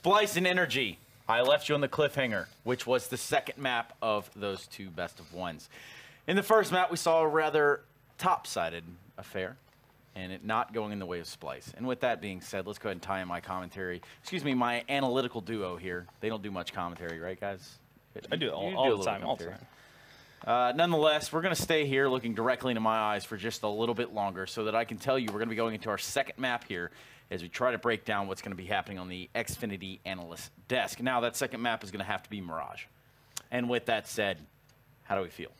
Splyce and NRG. I left you on the cliffhanger, which was the second map of those two best of ones. In the first map, we saw a rather top-sided affair, and it not going in the way of Splyce. And with that being said, let's go ahead and tie in my commentary. Excuse me, my analytical duo here. They don't do much commentary, right, guys? I do it all the time. Nonetheless, we're going to stay here looking directly into my eyes for just a little bit longer so that I can tell you we're going to be going into our second map here as we try to break down what's going to be happening on the Xfinity analyst desk. Now, that second map is going to have to be Mirage. And with that said, how do we feel?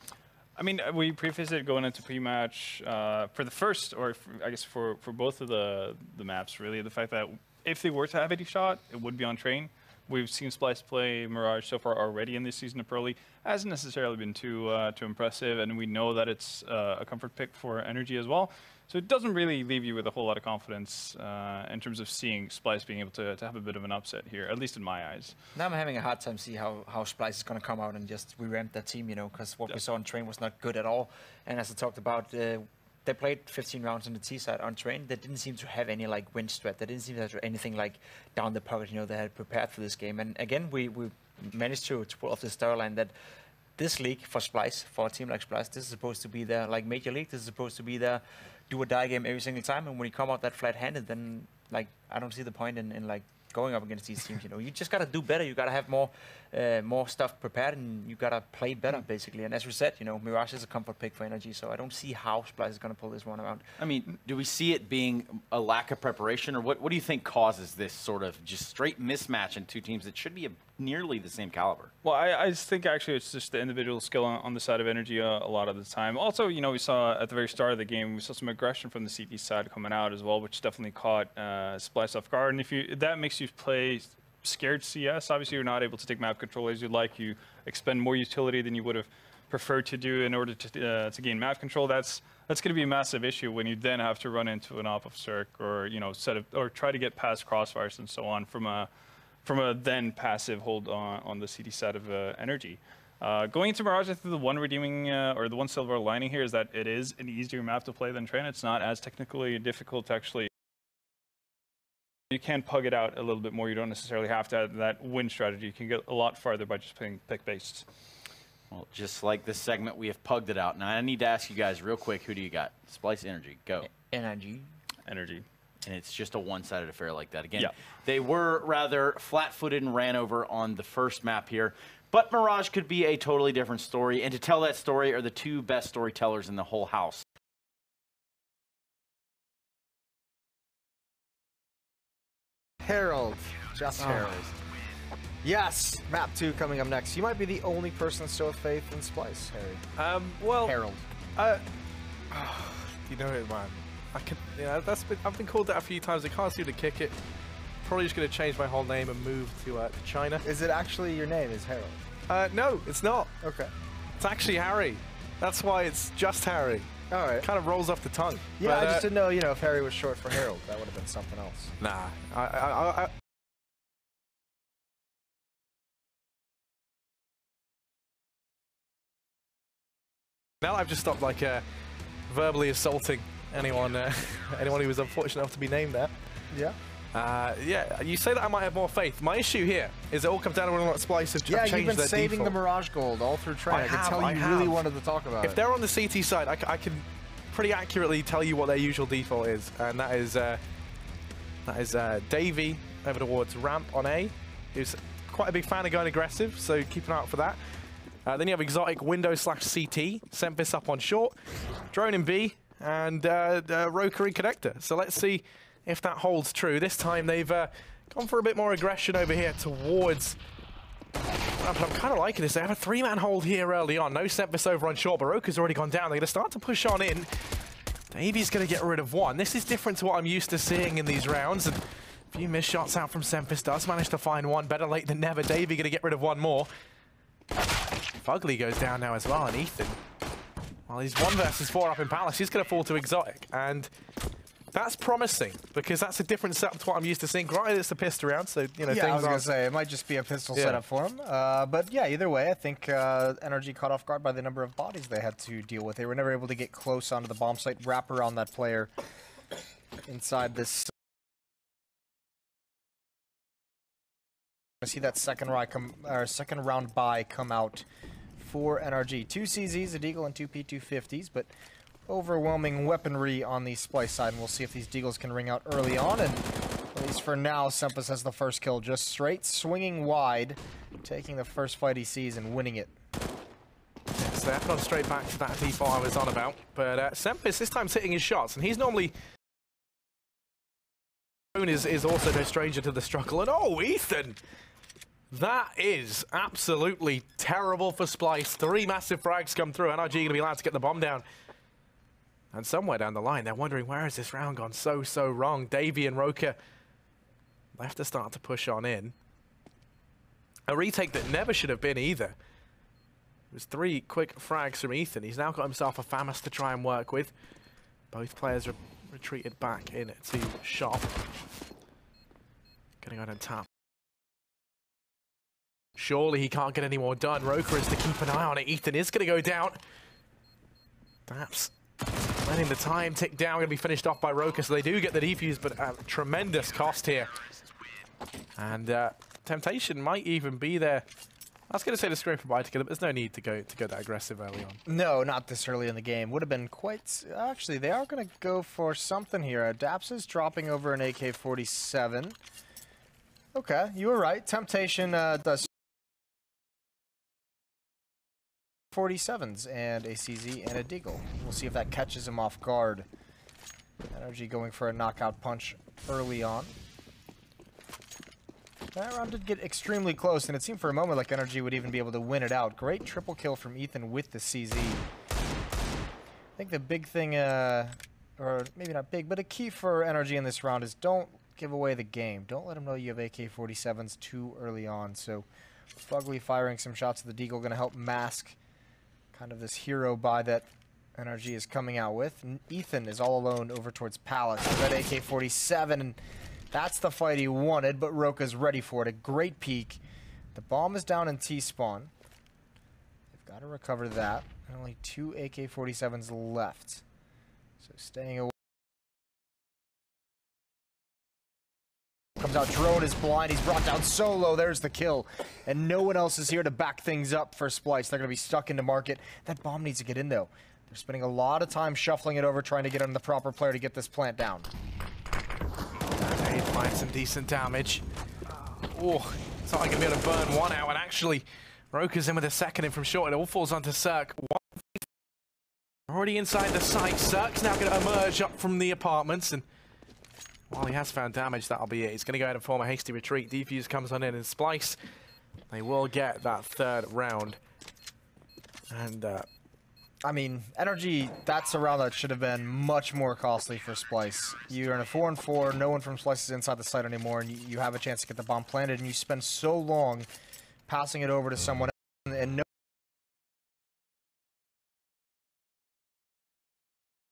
I mean, we prefaced it going into pre-match for the first, or I guess for both of the maps, really, the fact that if they were to have 80 shot, it would be on train. We've seen Splyce play Mirage so far already in this season of Pro League. Hasn't necessarily been too impressive, and we know that it's a comfort pick for NRG as well. So it doesn't really leave you with a whole lot of confidence in terms of seeing Splyce being able to have a bit of an upset here, at least in my eyes. Now I'm having a hard time see how Splyce is going to come out and just revamp that team, you know, because what we saw on train was not good at all. And as I talked about, they played 15 rounds on the T side on train. They didn't seem to have any like win strat. They didn't seem to have anything like down the pocket, you know, they had prepared for this game. And again, we managed to pull off the storyline that this league for Splyce, for a team like Splyce, this is supposed to be their like major league. This is supposed to be their do or die game every single time. And when you come out that flat-handed, then like I don't see the point in like going up against these teams. You know, you just gotta do better. You gotta have more stuff prepared, and you gotta play better basically. And as we said, you know, Mirage is a comfort pick for NRG, so I don't see how Splyce is gonna pull this one around. I mean, do we see it being a lack of preparation, or what do you think causes this sort of just straight mismatch in two teams that should be nearly the same caliber? Well, I just think actually it's just the individual skill on the side of NRG a lot of the time. Also, you know, we saw at the very start of the game, we saw some aggression from the CT side coming out as well, which definitely caught Splyce off guard. And if that makes you play scared CS, obviously you're not able to take map control as you'd like. You expend more utility than you would have preferred to do in order to gain map control. That's going to be a massive issue when you then have to run into an off of circ, or you know, or try to get past crossfires and so on from a then passive hold on the CT side of NRG. Going into Mirage, I think the one redeeming or the one silver lining here is that it is an easier map to play than Train. It's not as technically difficult to actually. You can pug it out a little bit more. You don't necessarily have to have that win strategy. You can get a lot farther by just playing pick-based. Well, just like this segment, we have pugged it out. Now, I need to ask you guys real quick, who do you got? Splyce, NRG, go. NRG. NRG. And it's just a one-sided affair like that. Again, yeah. They were rather flat-footed and ran over on the first map here. But Mirage could be a totally different story. And to tell that story are the two best storytellers in the whole house. Harold, just Harold. Yes, map 2 coming up next. You might be the only person that still has faith in Splyce, Harry. Well, Harold. You know it, man. I've been called that a few times. I can't seem to kick it. Probably just going to change my whole name and move to China. Is it actually your name is Harold? No, it's not. Okay. It's actually Harry. That's why it's just Harry. All right. Kind of rolls off the tongue. Yeah, but, I just didn't know, you know, if Harry was short for Harold. That would have been something else. Nah. Now I've just stopped like verbally assaulting anyone anyone who was unfortunate enough to be named that. Yeah. Yeah, you say that I might have more faith. My issue here is it all comes down to whether or not Splyce have changed their default. Yeah, you've been saving the Mirage gold all through train. I can tell you really wanted to talk about it. If they're on the CT side, I can pretty accurately tell you what their usual default is, and that is Davey over towards ramp on A, who's quite a big fan of going aggressive, so keep an eye out for that. Then you have exotic window / CT, Sempis up on short, drone in B, and Roker in connector. So let's see if that holds true. This time they've gone for a bit more aggression over here towards. But I'm kind of liking this. They have a 3-man hold here early on. No Sempis over on short, but Roker's already gone down. They're going to start to push on in. Davey's going to get rid of one. This is different to what I'm used to seeing in these rounds. And a few missed shots out from Sempis. Does manage to find one. Better late than never. Davey going to get rid of one more. Fugly goes down now as well, and Ethan, well, he's 1 versus 4 up in Palace. He's going to fall to exotic, and that's promising because that's a different setup to what I'm used to seeing. Granted, it's a pistol round, so you know. Yeah, I was going to say it might just be a pistol setup for him. But yeah, either way, I think NRG caught off guard by the number of bodies they had to deal with. They were never able to get close onto the bomb site, wrap around that player inside this See that second round bye come out for NRG. 2 CZs, a Deagle, and 2 P250s, but overwhelming weaponry on the Splyce side, and we'll see if these Deagles can ring out early on. And at least for now, Sempus has the first kill, just straight swinging wide, taking the first fight he sees and winning it. So they've gone straight back to that default I was on about, but Sempus this time's hitting his shots, and he's normally is also no stranger to the struggle. And oh, Ethan! That is absolutely terrible for Splyce. 3 massive frags come through. NRG going to be allowed to get the bomb down. And somewhere down the line, they're wondering, where has this round gone so wrong? Davey and Roka left to start to push on in. A retake that never should have been either. It was 3 quick frags from Ethan. He's now got himself a FAMAS to try and work with. Both players retreated back into shop. Getting on tap. Surely he can't get any more done. Roka is to keep an eye on it. Ethan is going to go down. Perhaps letting the time tick down. Going to be finished off by Roka, so they do get the defuse, but at tremendous cost here. And temptation might even be there. I was going to say to scrape a bye together, but there's no need to go that aggressive early on. No, not this early in the game. Would have been quite... Actually, they are going to go for something here. Daps is dropping over an AK-47. Okay, you were right. Temptation does 47s and a CZ and a Deagle. We'll see if that catches him off guard. NRG going for a knockout punch early on. That round did get extremely close, and it seemed for a moment like NRG would even be able to win it out. Great triple kill from Ethan with the CZ. I think the big thing, or maybe not big, but a key for NRG in this round is don't give away the game. Don't let them know you have AK-47s too early on. So Fugly firing some shots at the Deagle going to help mask kind of this hero buy that NRG is coming out with. And Ethan is all alone over towards Palace. That AK-47, and that's the fight he wanted, but Roka's ready for it. A great peek. The bomb is down in T-spawn. They've got to recover that. And only 2 AK-47s left. So staying away. Comes out, Drone is blind, he's brought down solo, there's the kill. And no one else is here to back things up for Splyce. They're going to be stuck into market. That bomb needs to get in, though. They're spending a lot of time shuffling it over, trying to get on the proper player to get this plant down. They find some decent damage. Oh, it's not like I'm going to be able to burn one out, and actually, Roka's in with a second in from short. It all falls onto Cirque. Already inside the site. Cirque's now going to emerge up from the apartments, and while he has found damage, that'll be it. He's going to go ahead and form a hasty retreat. Defuse comes on in, and Splyce, they will get that 3rd round. And, I mean, NRG, that's a round that should have been much more costly for Splyce. You're in a 4-on-4, no one from Splyce is inside the site anymore, and you have a chance to get the bomb planted, and you spend so long passing it over to someone else,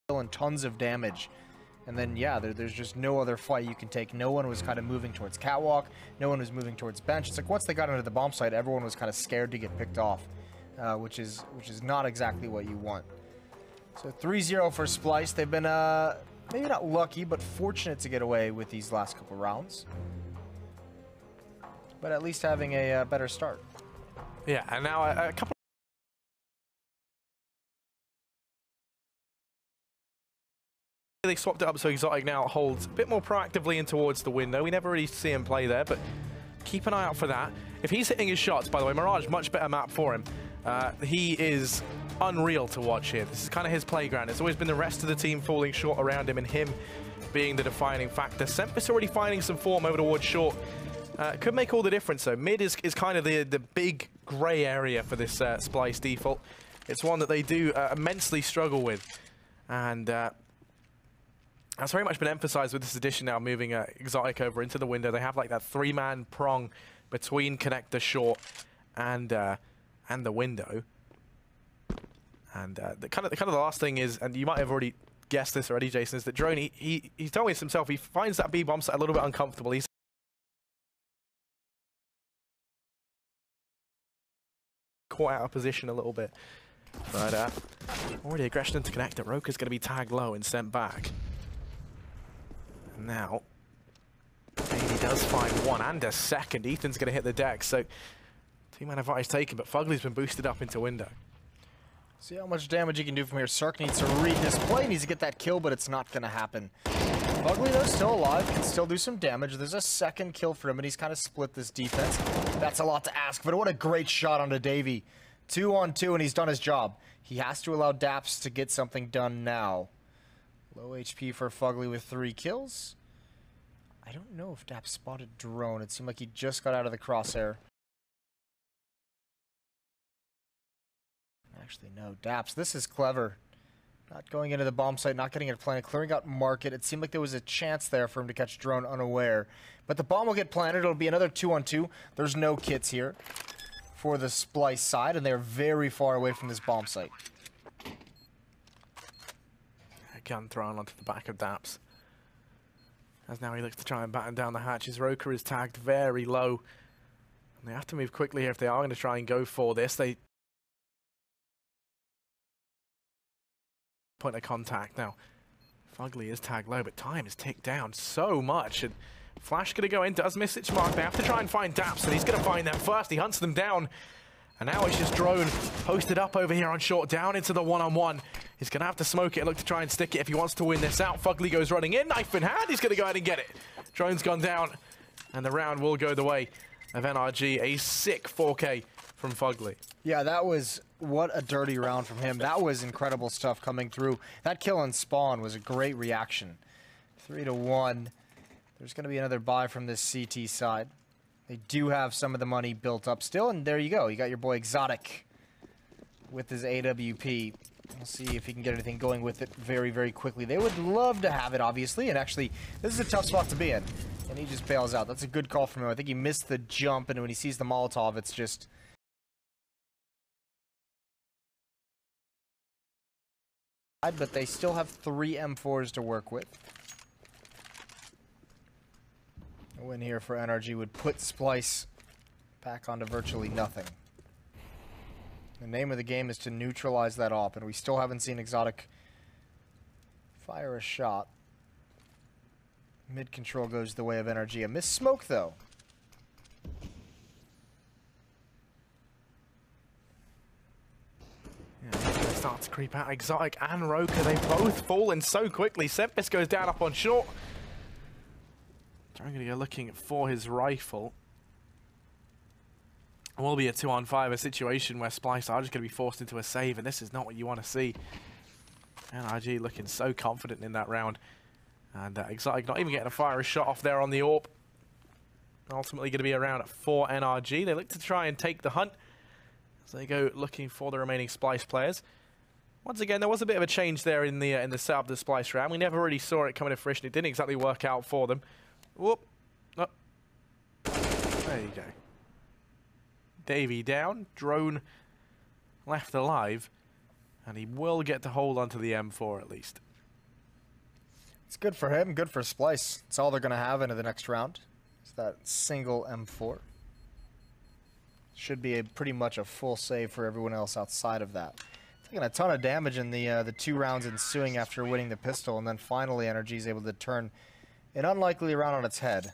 and tons of damage. And then, yeah, there's just no other fight you can take. No one was kind of moving towards catwalk. No one was moving towards bench. It's like once they got into the bomb site, everyone was kind of scared to get picked off, which is not exactly what you want. So 3-0 for Splyce. They've been maybe not lucky, but fortunate to get away with these last couple rounds. But at least having a better start. Yeah, and now a couple. They swapped it up so Exotic now holds a bit more proactively in towards the window. We never really see him play there, but keep an eye out for that. If he's hitting his shots, by the way, Mirage, much better map for him. He is unreal to watch here. This is kind of his playground. It's always been the rest of the team falling short around him and him being the defining factor. Sempus already finding some form over towards short. Could make all the difference, though. Mid is kind of the big grey area for this Splyce default. It's one that they do immensely struggle with. And that's very much been emphasized with this addition now, moving Exotic over into the window. They have like that 3-man prong between connector short and the window. And the kind of the last thing is, and you might have already guessed this already, Jason, is that Drone, he's telling us himself, he finds that B-bomb site a little bit uncomfortable. He's caught out of position a little bit. But already aggression into connector. Roka's going to be tagged low and sent back. Now, Davey does find one and a second. Ethan's going to hit the deck, so two-man advantage taken, but Fugly's been boosted up into window. See how much damage he can do from here. Cirque needs to read this play, needs to get that kill, but it's not going to happen. Fugly, though, still alive, can still do some damage. There's a second kill for him, and he's kind of split this defense. That's a lot to ask, but what a great shot onto Davey. 2-on-2, and he's done his job. He has to allow Daps to get something done now. Low HP for Fugly with 3 kills. I don't know if Daps spotted drone. It seemed like he just got out of the crosshair. Actually, no. Daps, this is clever. Not going into the bomb site, not getting it planted, clearing out market. It seemed like there was a chance there for him to catch drone unaware. But the bomb will get planted. It'll be another 2-on-2. There's no kits here for the Splyce side, and they're very far away from this bomb site. A gun thrown onto the back of Daps. As now he looks to try and batten down the hatches. Roker is tagged very low. And they have to move quickly here if they are going to try and go for this. They point of contact now. Fugly is tagged low, but time has ticked down so much. And Flash going to go in, does miss its mark. They have to try and find Daps, and he's going to find them first. He hunts them down. And now it's just Drone posted up over here on short, down into the one-on-one. He's going to have to smoke it and look to try and stick it if he wants to win this out. Fugly goes running in, knife in hand. He's going to go ahead and get it. Drone's gone down, and the round will go the way of NRG. A sick 4K from Fugly. Yeah, that was, what a dirty round from him. That was incredible stuff coming through. That kill on spawn was a great reaction. 3-1. There's going to be another buy from this CT side. They do have some of the money built up still, and there you go. You got your boy Exotic with his AWP. We'll see if he can get anything going with it very, very quickly. They would love to have it, obviously, and actually, this is a tough spot to be in. And he just bails out. That's a good call from him. I think he missed the jump, and when he sees the Molotov, it's just... But they still have 3 M4s to work with. A win here for NRG would put Splyce back onto virtually nothing. The name of the game is to neutralize that op, and we still haven't seen Exotic fire a shot. Mid control goes the way of NRG. A missed smoke, though. Yeah, they start to creep out. Exotic and Roker, they both fallen so quickly. Sempis goes down up on short. I'm going to go looking for his rifle. It will be a 2-on-5, a situation where Splyce are just going to be forced into a save, and this is not what you want to see. NRG looking so confident in that round. And Exotic not even getting a fire shot off there on the AWP. Ultimately going to be around for NRG. They look to try and take the hunt as they go looking for the remaining Splyce players. Once again, there was a bit of a change there in the setup of the Splyce round. We never really saw it coming to fruition. It didn't exactly work out for them. Whoop. Oh. There you go. Davey down. Drone left alive. And he will get to hold onto the M4 at least. It's good for him, good for Splyce. It's all they're going to have into the next round. It's that single M4. Should be pretty much a full save for everyone else outside of that. Taking a ton of damage in the 2 rounds ensuing after winning the pistol, and then finally NRG is able to turn an unlikely round on its head.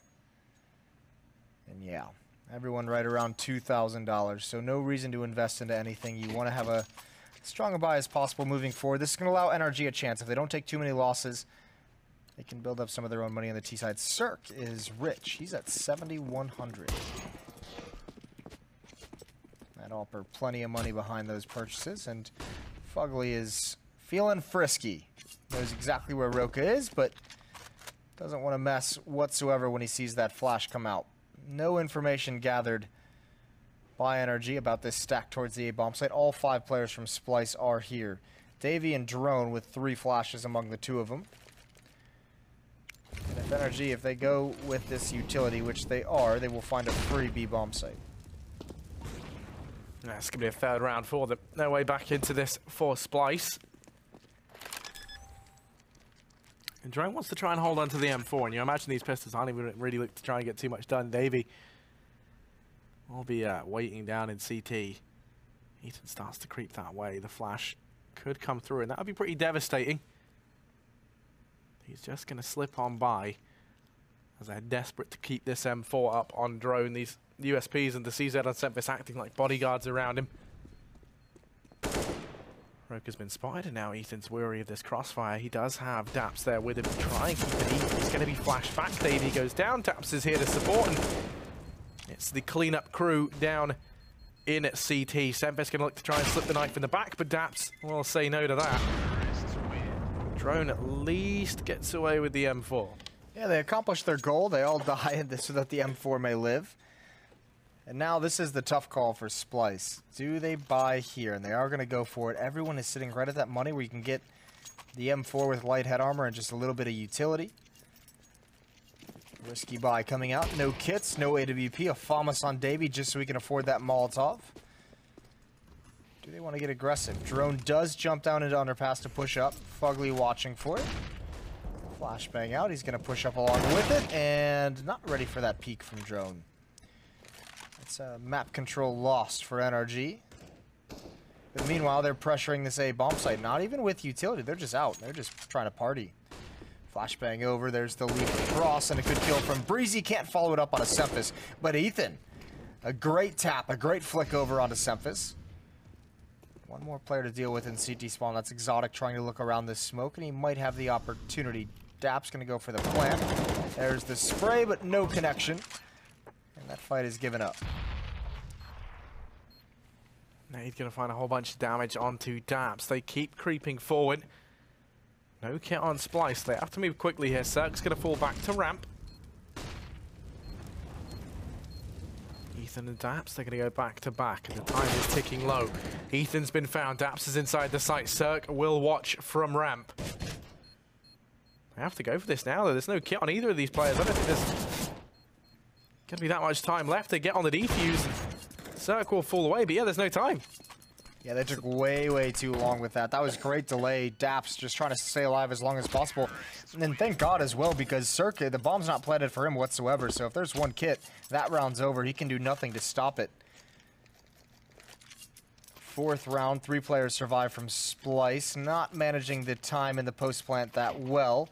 And yeah, everyone right around $2,000, so no reason to invest into anything. You want to have a strong a buy as possible moving forward. This is going to allow NRG a chance. If they don't take too many losses, they can build up some of their own money on the T side. Cirque is rich. He's at 7,100. That offer plenty of money behind those purchases, and Fugly is feeling frisky. Knows exactly where Roka is, but doesn't want to mess whatsoever when he sees that flash come out. No information gathered by NRG about this stack towards the A bomb site. All 5 players from Splyce are here. Davey and Drone with 3 flashes among the 2 of them. And if NRG, if they go with this utility, which they are, they will find a free B bomb site. That's going to be a 3rd round for them. No way back into this for Splyce. And Drone wants to try and hold on to the M4, and you imagine these pistols aren't even really look to try and get too much done. Davey will be waiting down in CT. Ethan starts to creep that way. The flash could come through, and that would be pretty devastating. He's just going to slip on by as they're desperate to keep this M4 up on drone. These USPs and the CZ on Sempis acting like bodyguards around him. Roker's been spotted, and now Ethan's weary of this crossfire. He does have Daps there with him to try and keep it even. He's going to be flashed back. Davey goes down. Daps is here to support, and it's the cleanup crew down in at CT. Sempis going to look to try and slip the knife in the back, but Daps will say no to that. Drone at least gets away with the M4. Yeah, they accomplished their goal. They all die so that the M4 may live. And now this is the tough call for Splyce. Do they buy here? And they are going to go for it. Everyone is sitting right at that money where you can get the M4 with light head armor and just a little bit of utility. Risky buy coming out. No kits, no AWP. A FAMAS on Davey just so we can afford that Molotov. Do they want to get aggressive? Drone does jump down into underpass to push up. Fugly watching for it. Flashbang out. He's going to push up along with it. And not ready for that peek from Drone. It's map control lost for NRG. But meanwhile, they're pressuring this A bomb site. Not even with utility. They're just out. They're just trying to party. Flashbang over. There's the leap across and a good kill from Breezy. Can't follow it up on a Sempis. But Ethan, a great tap, a great flick over onto Sempis. One more player to deal with in CT spawn. That's Exotic trying to look around this smoke, and he might have the opportunity. Dap's going to go for the plant. There's the spray, but no connection. And that fight is given up. Now he's going to find a whole bunch of damage onto Daps. They keep creeping forward. No kit on Splyce. They have to move quickly here. Cirque's going to fall back to ramp. Ethan and Daps, they're going to go back to back, and the time is ticking low. Ethan's been found. Daps is inside the site. Cirque will watch from ramp. They have to go for this now, though. There's no kit on either of these players. I don't think there's going to be that much time left. They get on the defuse. Cirque will fall away, but yeah, there's no time. Yeah, they took way too long with that. That was great delay. Daps just trying to stay alive as long as possible. And thank God as well, because Cirque, the bomb's not planted for him whatsoever. So if there's one kit, that round's over. He can do nothing to stop it. Fourth round, 3 players survive from Splyce. Not managing the time in the post plant that well.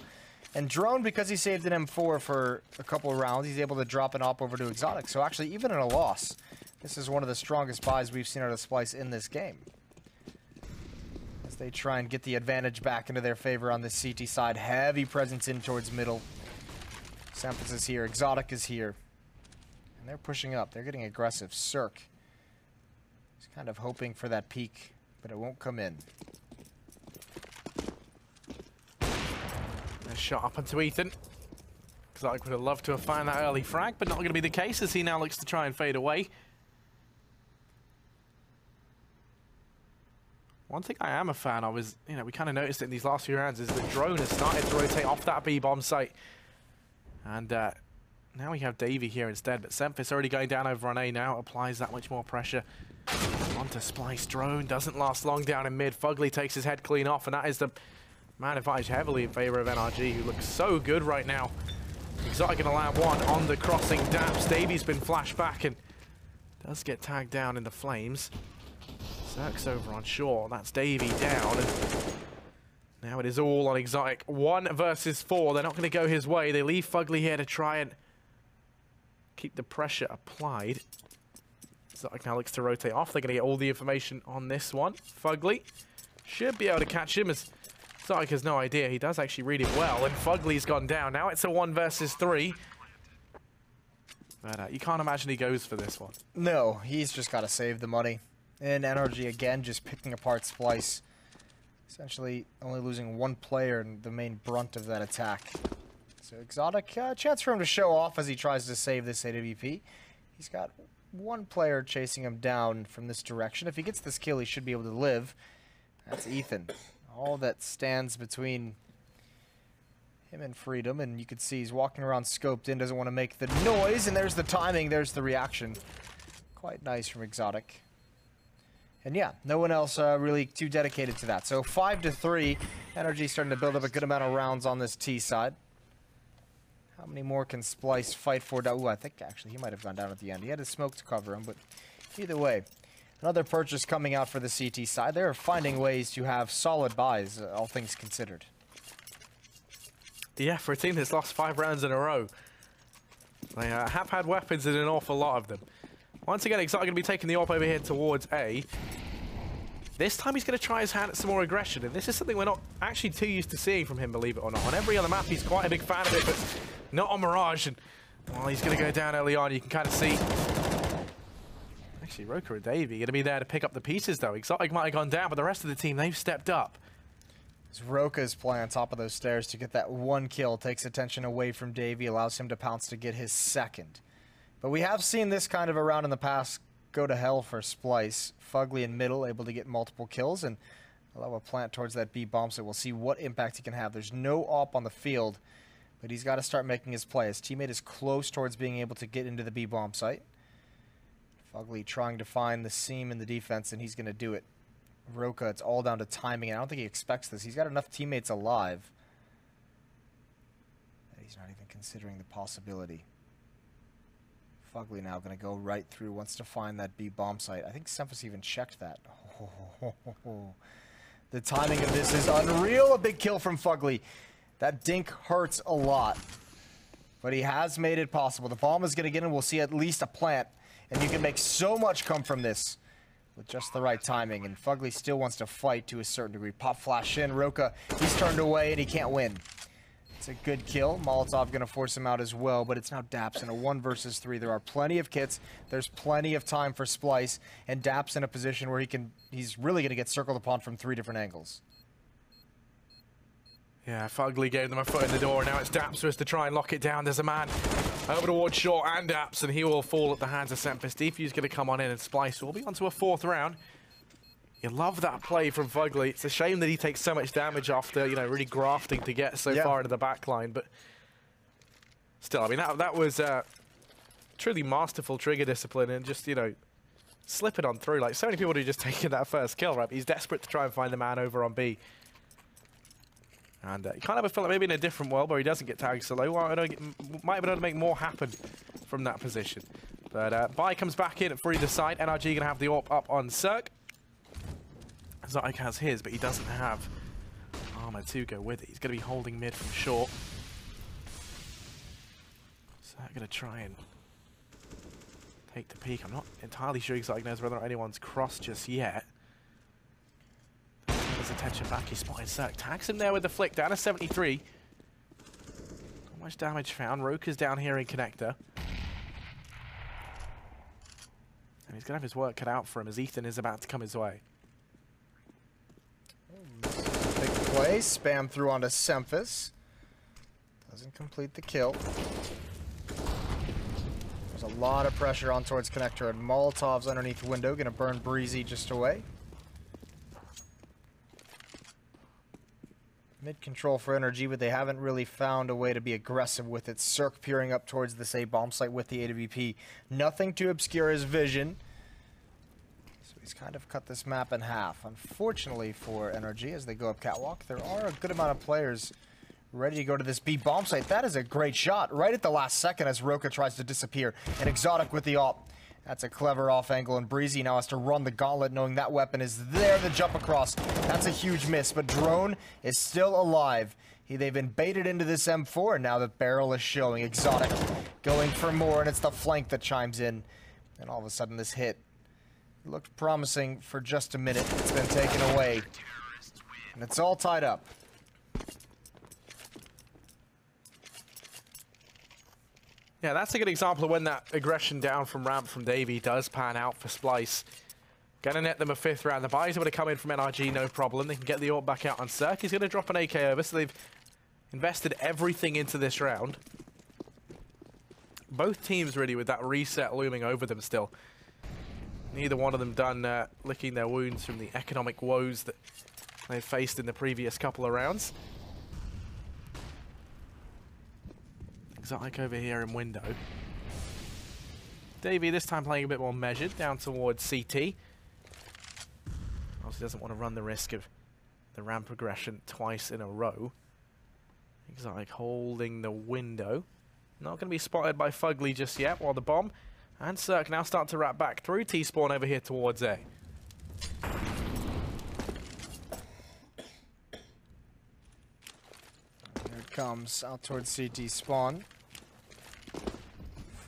And Drone, because he saved an M4 for a couple of rounds, he's able to drop an op over to Exotic. So actually, even in a loss, this is one of the strongest buys we've seen out of Splyce in this game. As they try and get the advantage back into their favor on the CT side. Heavy presence in towards middle. Sempis is here. Exotic is here. And they're pushing up. They're getting aggressive. Cirque is kind of hoping for that peak, but it won't come in. A shot up onto Ethan. Exotic would have loved to have found that early frag, but not going to be the case as he now looks to try and fade away. One thing I am a fan of is, you know, we kind of noticed it in these last few rounds, is the drone has started to rotate off that B-bomb site. And now we have Davey here instead, but Sempis already going down over on A now, applies that much more pressure onto Splyce. Drone doesn't last long down in mid. Fugly takes his head clean off, and that is the man advantage heavily in favor of NRG, who looks so good right now. Exotic going to land one on the crossing. Daps. Davey's been flashed back and does get tagged down in the flames. Cirque's over on shore. That's Davey down. And now it is all on Exotic. 1 versus 4. They're not going to go his way. They leave Fugly here to try and keep the pressure applied. Exotic now looks to rotate off. They're going to get all the information on this one. Fugly should be able to catch him, as Exotic has no idea. He does actually read it well, and Fugly's gone down. Now it's a 1 versus 3. But you can't imagine he goes for this one. No, he's just got to save the money. And NRG again just picking apart Splyce. Essentially only losing 1 player in the main brunt of that attack. So Exotic, chance for him to show off as he tries to save this AWP. He's got 1 player chasing him down from this direction. If he gets this kill, he should be able to live. That's Ethan. All that stands between him and freedom, and you can see he's walking around scoped in, doesn't want to make the noise, and there's the timing, there's the reaction. Quite nice from Exotic. And yeah, no one else really too dedicated to that. So 5-3, NRG starting to build up a good amount of rounds on this T side. How many more can Splyce fight for? Ooh, I think actually he might have gone down at the end. He had his smoke to cover him, but either way. Another purchase coming out for the CT side. They're finding ways to have solid buys, all things considered. Yeah, for a team that's lost 5 rounds in a row, They have had weapons and an awful lot of them. Once again, Exotic going to be taking the AWP over here towards A. This time he's going to try his hand at some more aggression, and this is something we're not actually too used to seeing from him, believe it or not. On every other map, he's quite a big fan of it, but not on Mirage. And while he's going to go down early on, you can kind of see... Actually, Roka and Davey going to be there to pick up the pieces, though. Exotic might have gone down, but the rest of the team, they've stepped up. Roka is playing on top of those stairs to get that one kill, takes attention away from Davey, allows him to pounce to get his second. But we have seen this kind of a round in the past go to hell for Splyce. Fugly in middle, able to get multiple kills, and allow a plant towards that B bomb, so we'll see what impact he can have. There's no AWP on the field, but he's got to start making his play. His teammate is close towards being able to get into the B bomb site. Fugly trying to find the seam in the defense, and he's going to do it. Roka, it's all down to timing, and I don't think he expects this. He's got enough teammates alive that he's not even considering the possibility. Fugly now going to go right through, wants to find that B bomb site. I think Semphis even checked that. The timing of this is unreal. A big kill from Fugly. That dink hurts a lot, but he has made it possible. The bomb is going to get in. We'll see at least a plant, and you can make so much come from this with just the right timing, and Fugly still wants to fight to a certain degree. Pop flash in. Roka, he's turned away, and he can't win. It's a good kill. Molotov going to force him out as well, but it's now Daps in a 1 versus 3. There are plenty of kits. There's plenty of time for Splyce, and Daps in a position where he's really going to get circled upon from 3 different angles. Yeah, Fugly gave them a foot in the door. Now it's Daps who has to try and lock it down. There's a man over towards Short and Daps, and he will fall at the hands of Semphis. Defuse going to come on in, and Splyce will be onto a 4th round. You love that play from Fugly. It's a shame that he takes so much damage after, you know, really grafting to get so far into the back line. But still, I mean, that was truly masterful trigger discipline and just, you know, slip it on through. Like, so many people who just taken that first kill, right? He's desperate to try and find the man over on B. And you kind of feel like maybe in a different world where he doesn't get tagged so low, might be able to make more happen from that position. But Bai comes back in for either side. NRG going to have the AWP up on Cirque. Zotic has his, but he doesn't have armor to go with it. He's going to be holding mid from Short. So I'm going to try and take the peek. I'm not entirely sure Zotic knows whether or not anyone's crossed just yet. His attention back, he spotted Cirque. Tags him there with the flick, down to 73. Not much damage found. Roka's down here in connector. And he's going to have his work cut out for him as Ethan is about to come his way. Big play, spam through onto Semphis. Doesn't complete the kill. There's a lot of pressure on towards connector, and Molotov's underneath window, gonna burn Breezy just away. Mid control for NRG, but they haven't really found a way to be aggressive with it. Cirque peering up towards this A bomb site with the AWP. Nothing to obscure his vision. He's kind of cut this map in half. Unfortunately for NRG, as they go up catwalk, there are a good amount of players ready to go to this B bomb site. That is a great shot right at the last second as Roka tries to disappear. And Exotic with the AWP. That's a clever off angle, and Breezy now has to run the gauntlet knowing that weapon is there to jump across. That's a huge miss, but Drone is still alive. They've been baited into this M4, and now the barrel is showing. Exotic going for more, and it's the flank that chimes in. And all of a sudden this hit looked promising for just a minute. It's been taken away. And it's all tied up. Yeah, that's a good example of when that aggression down from ramp from Davey does pan out for Splyce. Gonna net them a 5th round. The buys are going to come in from NRG, no problem. They can get the AWP back out on Cirque. He's going to drop an AK over, so they've invested everything into this round. Both teams really with that reset looming over them still. Neither one of them done licking their wounds from the economic woes that they've faced in the previous couple of rounds. Exotic over here in window. Davey this time playing a bit more measured, down towards CT. Obviously doesn't want to run the risk of the ramp progression twice in a row. Exotic holding the window. Not going to be spotted by Fugly just yet, while the bomb and Cirque now start to wrap back through T-spawn over here towards A. Here it comes, out towards CT spawn.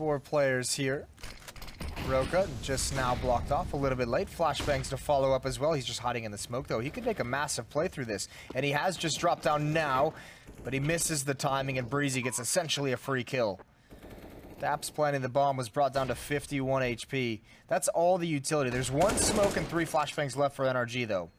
4 players here. Roka just now blocked off a little bit late. Flashbangs to follow up as well. He's just hiding in the smoke, though. He could make a massive play through this. And he has just dropped down now, but he misses the timing, and Breezy gets essentially a free kill. Daps planting the bomb was brought down to 51 HP. That's all the utility. There's 1 smoke and 3 flashbangs left for NRG, though.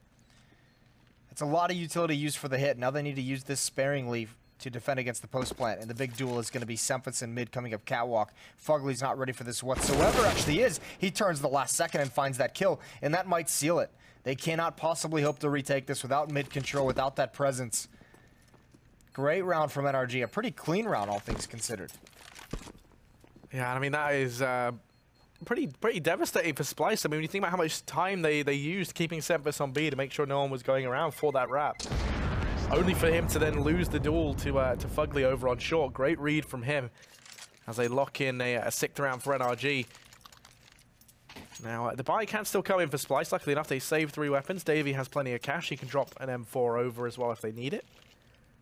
It's a lot of utility used for the hit. Now they need to use this sparingly to defend against the post plant, and the big duel is going to be Semphis in mid coming up catwalk. Fugly's not ready for this whatsoever. Actually is. He turns the last second and finds that kill, and that might seal it. They cannot possibly hope to retake this without mid control, without that presence. Great round from NRG. A pretty clean round, all things considered. Yeah, I mean, that is pretty devastating for Splyce. I mean, when you think about how much time they used keeping Semphis on B to make sure no one was going around for that wrap. Only for him to then lose the duel to Fugly over on short. Great read from him as they lock in a 6th round for NRG. Now, the buy can still come in for Splyce. Luckily enough, they saved 3 weapons. Davey has plenty of cash. He can drop an M4 over as well if they need it.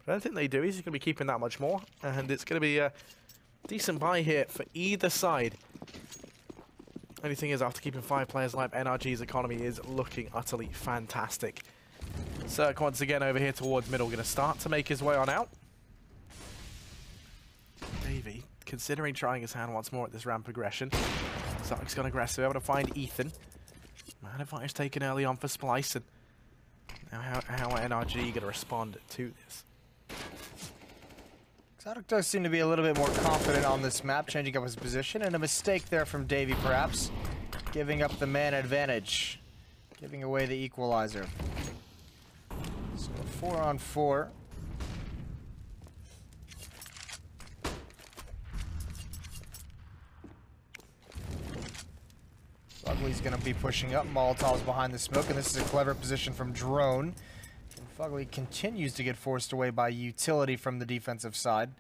But I don't think they do. He's going to be keeping that much more. And it's going to be a decent buy here for either side. Only thing is, after keeping 5 players alive, NRG's economy is looking utterly fantastic. Cirque once again over here towards middle, going to start to make his way on out. Davey considering trying his hand once more at this ramp progression. Cirque's gone aggressive, able to find Ethan. Man advantage taken early on for Splyce. And now how are NRG going to respond to this? Exotic does seem to be a little bit more confident on this map, changing up his position, and a mistake there from Davey perhaps, giving up the man advantage, giving away the equalizer. So 4-on-4. Fugly's going to be pushing up. Molotov's behind the smoke, and this is a clever position from Drone. And Fugly continues to get forced away by utility from the defensive side.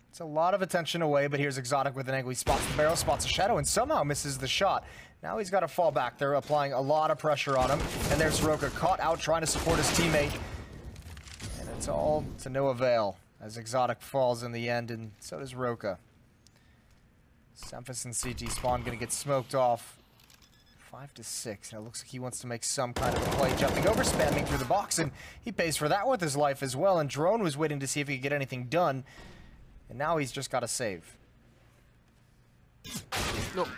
It's a lot of attention away, but here's Exotic with an angle. He spots the barrel, spots a shadow, and somehow misses the shot. Now he's got to fall back. They're applying a lot of pressure on him. And there's Roka caught out trying to support his teammate. And it's all to no avail as Exotic falls in the end, and so does Roka. Semphis and CT Spawn going to get smoked off. 5-6, and it looks like he wants to make some kind of a play, jumping over, spamming through the box, and he pays for that with his life as well, and Drone was waiting to see if he could get anything done, and now he's just got to save. Nope.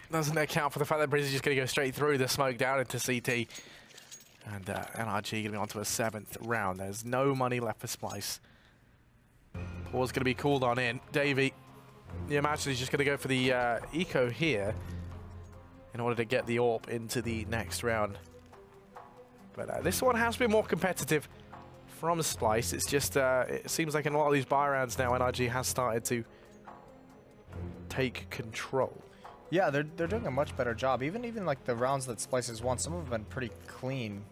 Doesn't account for the fact that Breezy's just going to go straight through the smoke down into CT. And NRG going to be on to a 7th round. There's no money left for Splyce. Pause going to be called on in. Davey, you imagine he's just going to go for the eco here in order to get the AWP into the next round. But this one has been more competitive from Splyce. It's just, it seems like in a lot of these buy rounds now, NRG has started to take control. Yeah, they're doing a much better job. Even like the rounds that Splyce has won, some of them have been pretty clean.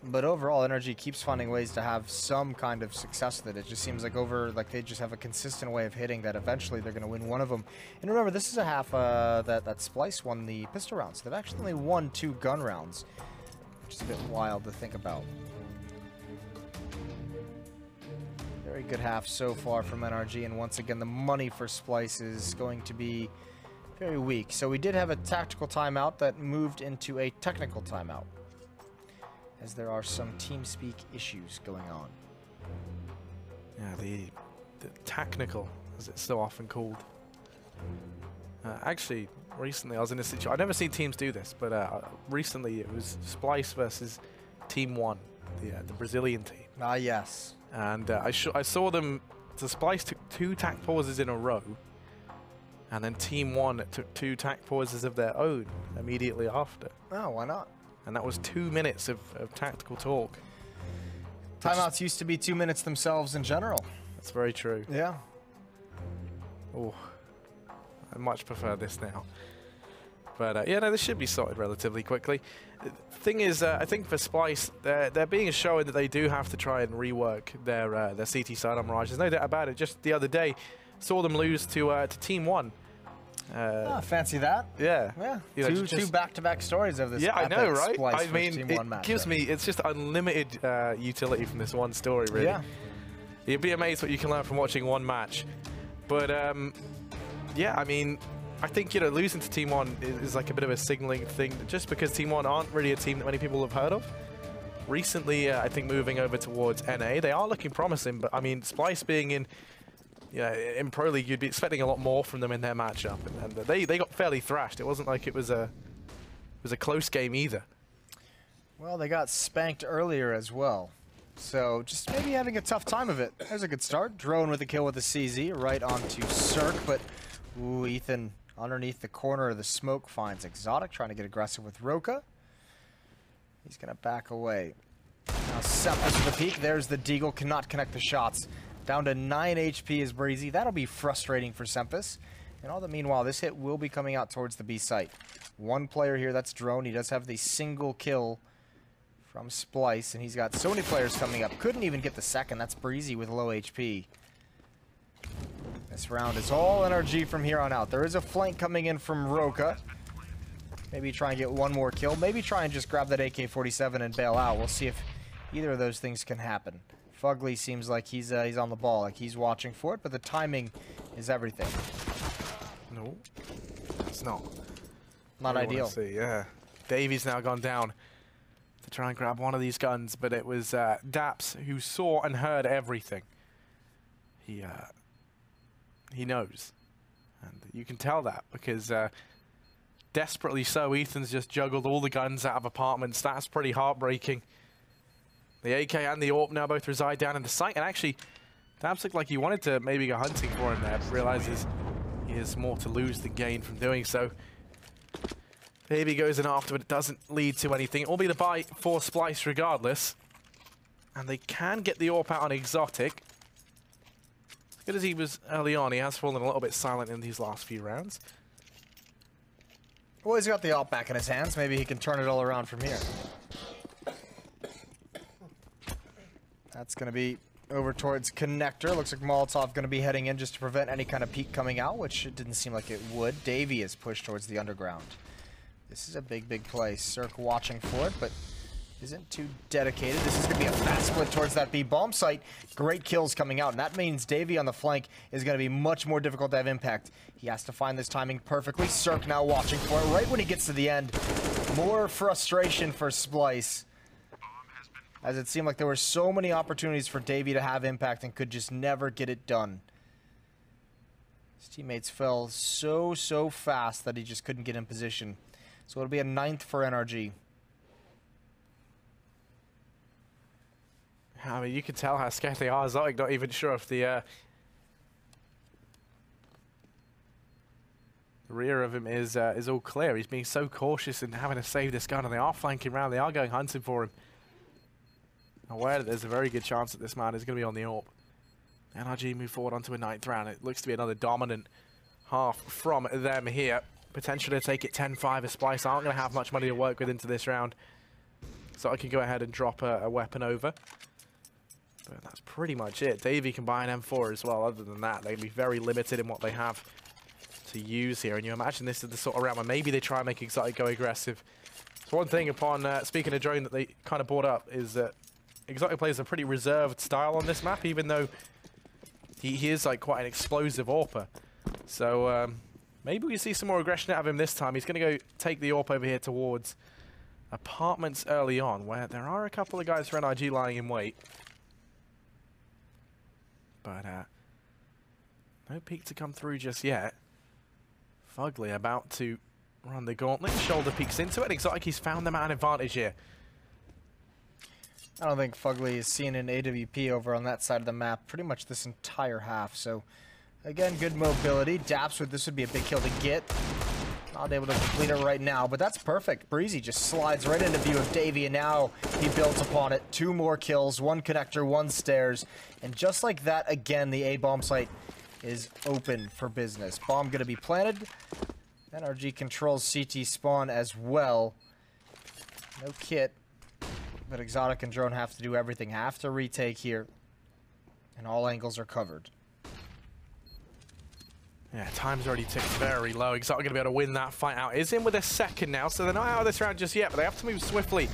But overall, NRG keeps finding ways to have some kind of success with it. It just seems like they just have a consistent way of hitting that eventually they're going to win one of them. And remember, this is a half that Splyce won the pistol rounds. They've actually only won 2 gun rounds, which is a bit wild to think about. Very good half so far from NRG, and once again, the money for Splyce is going to be very weak. So we did have a tactical timeout that moved into a technical timeout, as there are some TeamSpeak issues going on. Yeah, the technical, as it's so often called. Actually, recently I was in a situation, I've never seen teams do this, but recently it was Splyce versus Team 1, the Brazilian team. Ah, yes. And I saw them, so Splyce took 2 tac pauses in a row, and then Team 1 took 2 tac pauses of their own immediately after. Oh, why not? And that was 2 minutes of tactical talk. Timeouts used to be 2 minutes themselves in general. That's very true. Yeah. Oh, I much prefer this now. But yeah, no, this should be sorted relatively quickly. The thing is, I think for Splyce, they're being shown that they do have to try and rework their CT side on Mirage. There's no doubt about it. Just the other day, saw them lose to Team 1. Fancy that. Yeah. Yeah. You know, two back-to-back stories of this. Yeah, I know, right? Splyce I mean, it gives me, it's just unlimited utility from this one story, really. Yeah. You'd be amazed what you can learn from watching one match. But yeah, I mean, I think, you know, losing to Team One is like a bit of a signaling thing, just because Team One aren't really a team that many people have heard of. Recently, I think moving over towards NA, they are looking promising, but I mean, Splyce being in Pro League, you'd be expecting a lot more from them in their matchup, and they got fairly thrashed. It wasn't like it was a close game either. Well, they got spanked earlier as well. So just maybe having a tough time of it. There's a good start. Drone with a kill with the CZ right onto Cirque, but ooh, Ethan underneath the corner of the smoke finds Exotic, trying to get aggressive with Roka. He's gonna back away. Now Sempus with the peek. There's the Deagle, cannot connect the shots. Down to 9 HP is Breezy. That'll be frustrating for Sempus. And all the meanwhile, this hit will be coming out towards the B site. One player here, that's Drone. He does have the single kill from Splyce, and he's got so many players coming up. Couldn't even get the second. That's Breezy with low HP. This round is all NRG from here on out. There is a flank coming in from Roka. Maybe try and get one more kill. Maybe try and just grab that AK-47 and bail out. We'll see if either of those things can happen. Fugly seems like he's on the ball, like he's watching for it, but the timing is everything. No, it's not. Not ideal. See, yeah. Davy's now gone down to try and grab one of these guns, but it was Daps who saw and heard everything. He knows, and you can tell that because desperately so, Ethan's just juggled all the guns out of apartments. That's pretty heartbreaking. The AK and the AWP now both reside down in the site, and actually, Daps looked like he wanted to maybe go hunting for him there, but realizes he has more to lose than gain from doing so. Davey goes in after, but it doesn't lead to anything. It will be the buy for Splyce regardless. And they can get the AWP out on Exotic. As good as he was early on, he has fallen a little bit silent in these last few rounds. Well, he's got the AWP back in his hands. Maybe he can turn it all around from here. That's going to be over towards Connector. Looks like Molotov going to be heading in just to prevent any kind of peek coming out, which it didn't seem like it would. Davey is pushed towards the underground. This is a big, big play. Cirque watching for it, but isn't too dedicated. This is going to be a fast split towards that B bomb site. Great kills coming out, and that means Davey on the flank is going to be much more difficult to have impact. He has to find this timing perfectly. Cirque now watching for it right when he gets to the end. More frustration for Splyce, as it seemed like there were so many opportunities for Davey to have impact and could just never get it done. His teammates fell so fast that he just couldn't get in position. So it'll be a 9th for NRG. I mean, you can tell how scared they are. Zotic not even sure if the rear of him is all clear. He's being so cautious and having to save this gun, and they are flanking around. They are going hunting for him. Aware that there's a very good chance that this man is going to be on the AWP. NRG move forward onto a 9th round. It looks to be another dominant half from them here. Potentially to take it 10-5 as Splyce aren't going to have much money to work with into this round. So I can go ahead and drop a weapon over. But that's pretty much it. Davey can buy an M4 as well. Other than that, they'd be very limited in what they have to use here. And you imagine this is the sort of round where maybe they try and make Exotic go aggressive. So one thing upon speaking of Drone that they kind of brought up is that Exotic plays a pretty reserved style on this map, even though he is like quite an explosive AWPer. So maybe we see some more aggression out of him this time. He's going to go take the AWP over here towards apartments early on, where there are a couple of guys for NRG lying in wait. But no peek to come through just yet. Fugly about to run the gauntlet. Shoulder peeks into it. Exotic, he's found the man advantage here. I don't think Fugly has seen an AWP over on that side of the map pretty much this entire half. So, again, good mobility. Daps with this would be a big kill to get. Not able to complete it right now, but that's perfect. Breezy just slides right into view of Davey, and now he builds upon it. 2 more kills, 1 connector, 1 stairs. And just like that, again, the A-bomb site is open for business. Bomb going to be planted. NRG controls CT spawn as well. No kit. But Exotic and Drone have to do everything. Have to retake here. And all angles are covered. Yeah, time's already ticked very low. Exotic going to be able to win that fight out. Is in with a second now, so they're not out of this round just yet, but they have to move swiftly.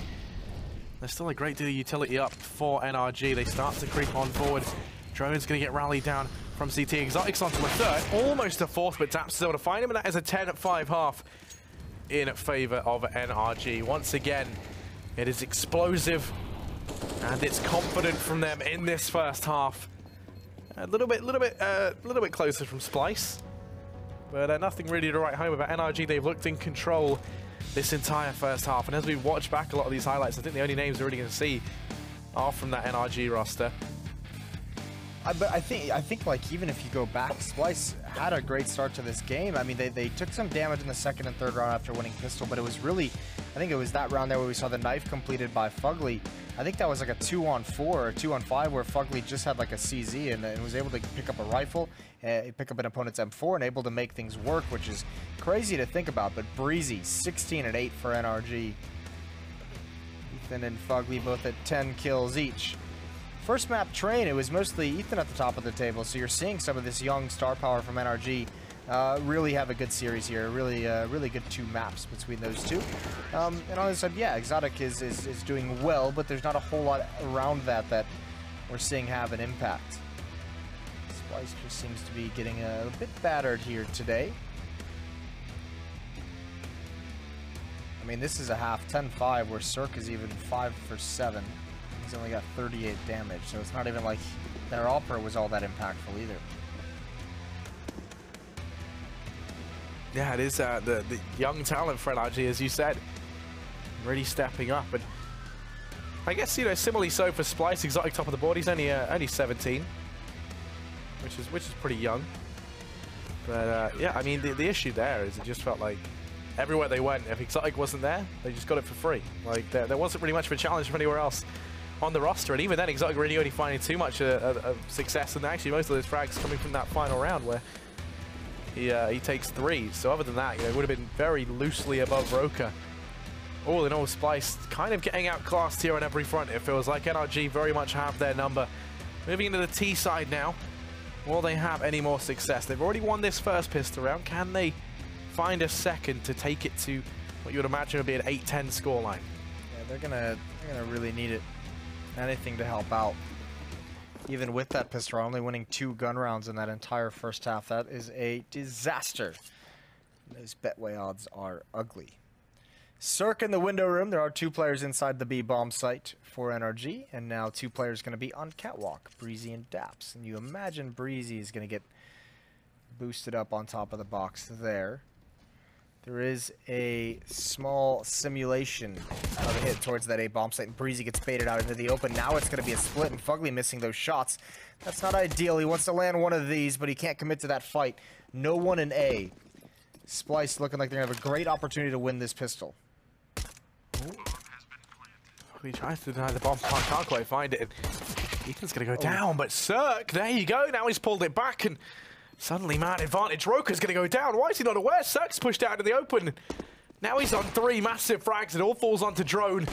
There's still a great deal of utility up for NRG. They start to creep on forward Drone's going to get rallied down from CT. Exotic's onto a third, almost a fourth, but Daps is able to find him, and that is a 10-5 half in favor of NRG. Once again, it is explosive, and it's confident from them in this first half. A little bit closer from Splyce, but nothing really to write home about. NRG, they've looked in control this entire first half, and as we watch back a lot of these highlights, I think the only names we're really going to see are from that NRG roster. But I think like even if you go back, Splyce had a great start to this game. I mean, they took some damage in the second and third round after winning pistol, but it was really, I think it was that round there where we saw the knife completed by Fugly. I think that was like a 2-on-4 or 2-on-5 where Fugly just had like a CZ and was able to pick up a rifle, pick up an opponent's M4 and able to make things work, which is crazy to think about. But Breezy, 16 and 8 for NRG. Ethan and Fugly both at 10 kills each. First map Train, it was mostly Ethan at the top of the table, so you're seeing some of this young star power from NRG really have a good series here. Really good 2 maps between those two. And on the other side, yeah, Exotic is doing well, but there's not a whole lot around that we're seeing have an impact. Splyce just seems to be getting a bit battered here today. I mean, this is a half 10-5 where Cirque is even 5 for 7. He's only got 38 damage, so it's not even like their AWPer was all that impactful either. Yeah, it is the young talent for NRG, as you said, really stepping up. And I guess, you know, similarly so for Splyce, Exotic top of the board. He's only 17, which is pretty young. But yeah, I mean, the issue there is it just felt like everywhere they went, if Exotic wasn't there, they just got it for free. Like there wasn't really much of a challenge from anywhere else on the roster, and even then Exotic really only finding too much of success, and actually most of those frags coming from that final round where he takes 3. So other than that, you know, it would have been very loosely above Roka. All in all, Splyce kind of getting outclassed here on every front. It feels like NRG very much have their number. Moving into the T side now, will they have any more success? They've already won this first pistol round. Can they find a second to take it to what you would imagine would be an 8-10 scoreline? Yeah, they're gonna really need it. Anything to help out. Even with that pistol, only winning 2 gun rounds in that entire first half. That is a disaster. Those betway odds are ugly. Cirque in the window room. There are 2 players inside the B bomb site for NRG, and now 2 players going to be on catwalk, Breezy and Daps. And you imagine Breezy is going to get boosted up on top of the box there. There is a small simulation of a hit towards that A bomb site, and Breezy gets baited out into the open. Now it's going to be a split, and Fugly missing those shots. That's not ideal. He wants to land one of these, but he can't commit to that fight. No one in A. Splyce looking like they're going to have a great opportunity to win this pistol. He tries to deny the bomb, can't quite find it. Ethan's going to go down, but Cirque, there you go. Now he's pulled it back, and suddenly, man, advantage. Roka's going to go down. Why is he not aware? Cirque's pushed out into the open. Now he's on 3 massive frags. It all falls onto Drone.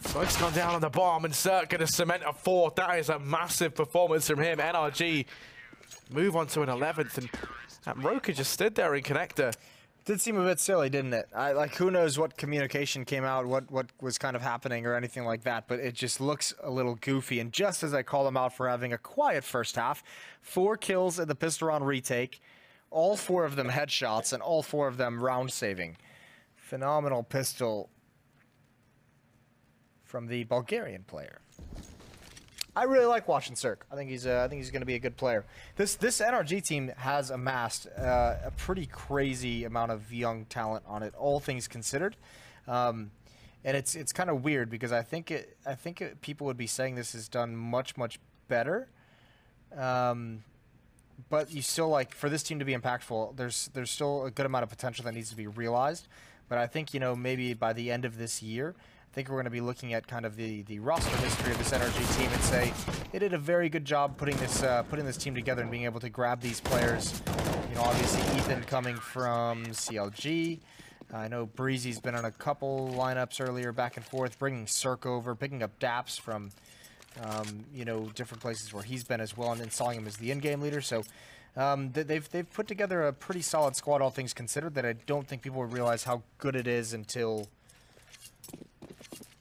Smoke's gone down on the bomb, and Cirque going to cement a 4th. That is a massive performance from him. NRG move on to an 11th, and Roka just stood there in connector. Did seem a bit silly, didn't it? Like, who knows what communication came out, what was kind of happening or anything like that, but it just looks a little goofy. And just as I call him out for having a quiet first half, 4 kills in the pistol round retake, all 4 of them headshots, and all 4 of them round saving. Phenomenal pistol from the Bulgarian player. I really like watching Cirque. I think he's going to be a good player. This NRG team has amassed a pretty crazy amount of young talent on it, all things considered. And it's kind of weird because I think people would be saying this is done much better. But you still, like, for this team to be impactful, there's still a good amount of potential that needs to be realized. But I think, you know, maybe by the end of this year, I think we're going to be looking at kind of the roster history of this NRG team and say they did a very good job putting this team together and being able to grab these players. You know, obviously Ethan coming from CLG. I know Breezy's been on a couple lineups earlier, back and forth, bringing Cirque over, picking up Daps from, you know, different places where he's been as well, and installing him as the in-game leader. So they've put together a pretty solid squad, all things considered, that I don't think people will realize how good it is until,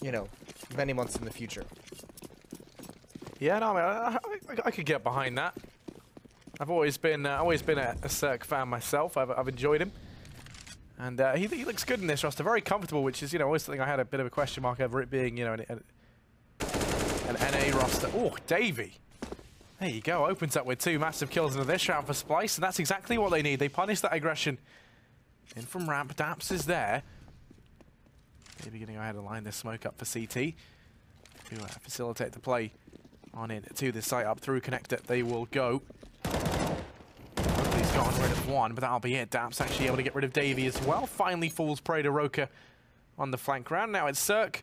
you know, many months in the future. Yeah, no, I could get behind that. I've always been a Cirque fan myself. I've enjoyed him, and he looks good in this roster. Very comfortable, which is always something I had a bit of a question mark over it being an NA roster. Oh, Davey. There you go. Opens up with 2 massive kills into this round for Splyce, and that's exactly what they need. They punish that aggression. In from ramp, Daps is there. Maybe going to go ahead and line this smoke up for CT to facilitate the play on in to the site up through connector. They will go. He's gotten rid of one, but that'll be it. Daps actually able to get rid of Davey as well. Finally falls prey to Roka on the flank round. Now it's Cirque.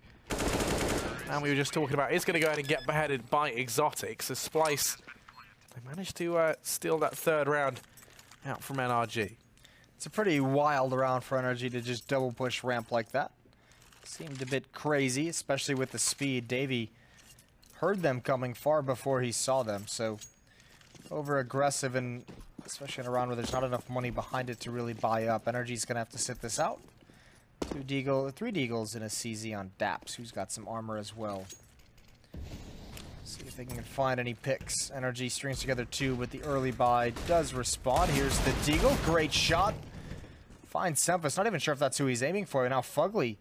And we were just talking about, is going to go ahead and get beheaded by Exotic. So Splyce, they managed to steal that 3rd round out from NRG. It's a pretty wild round for NRG to just double push ramp like that. Seemed a bit crazy, especially with the speed. Davey heard them coming far before he saw them, so over aggressive, and especially in a round where there's not enough money behind it to really buy up. NRG's going to have to sit this out. 3 Deagles and a CZ on Daps, who's got some armor as well. See if they can find any picks. NRG strings together 2, but the early buy does respond. Here's the Deagle. Great shot. Finds Sempus. Not even sure if that's who he's aiming for. Now Fugly,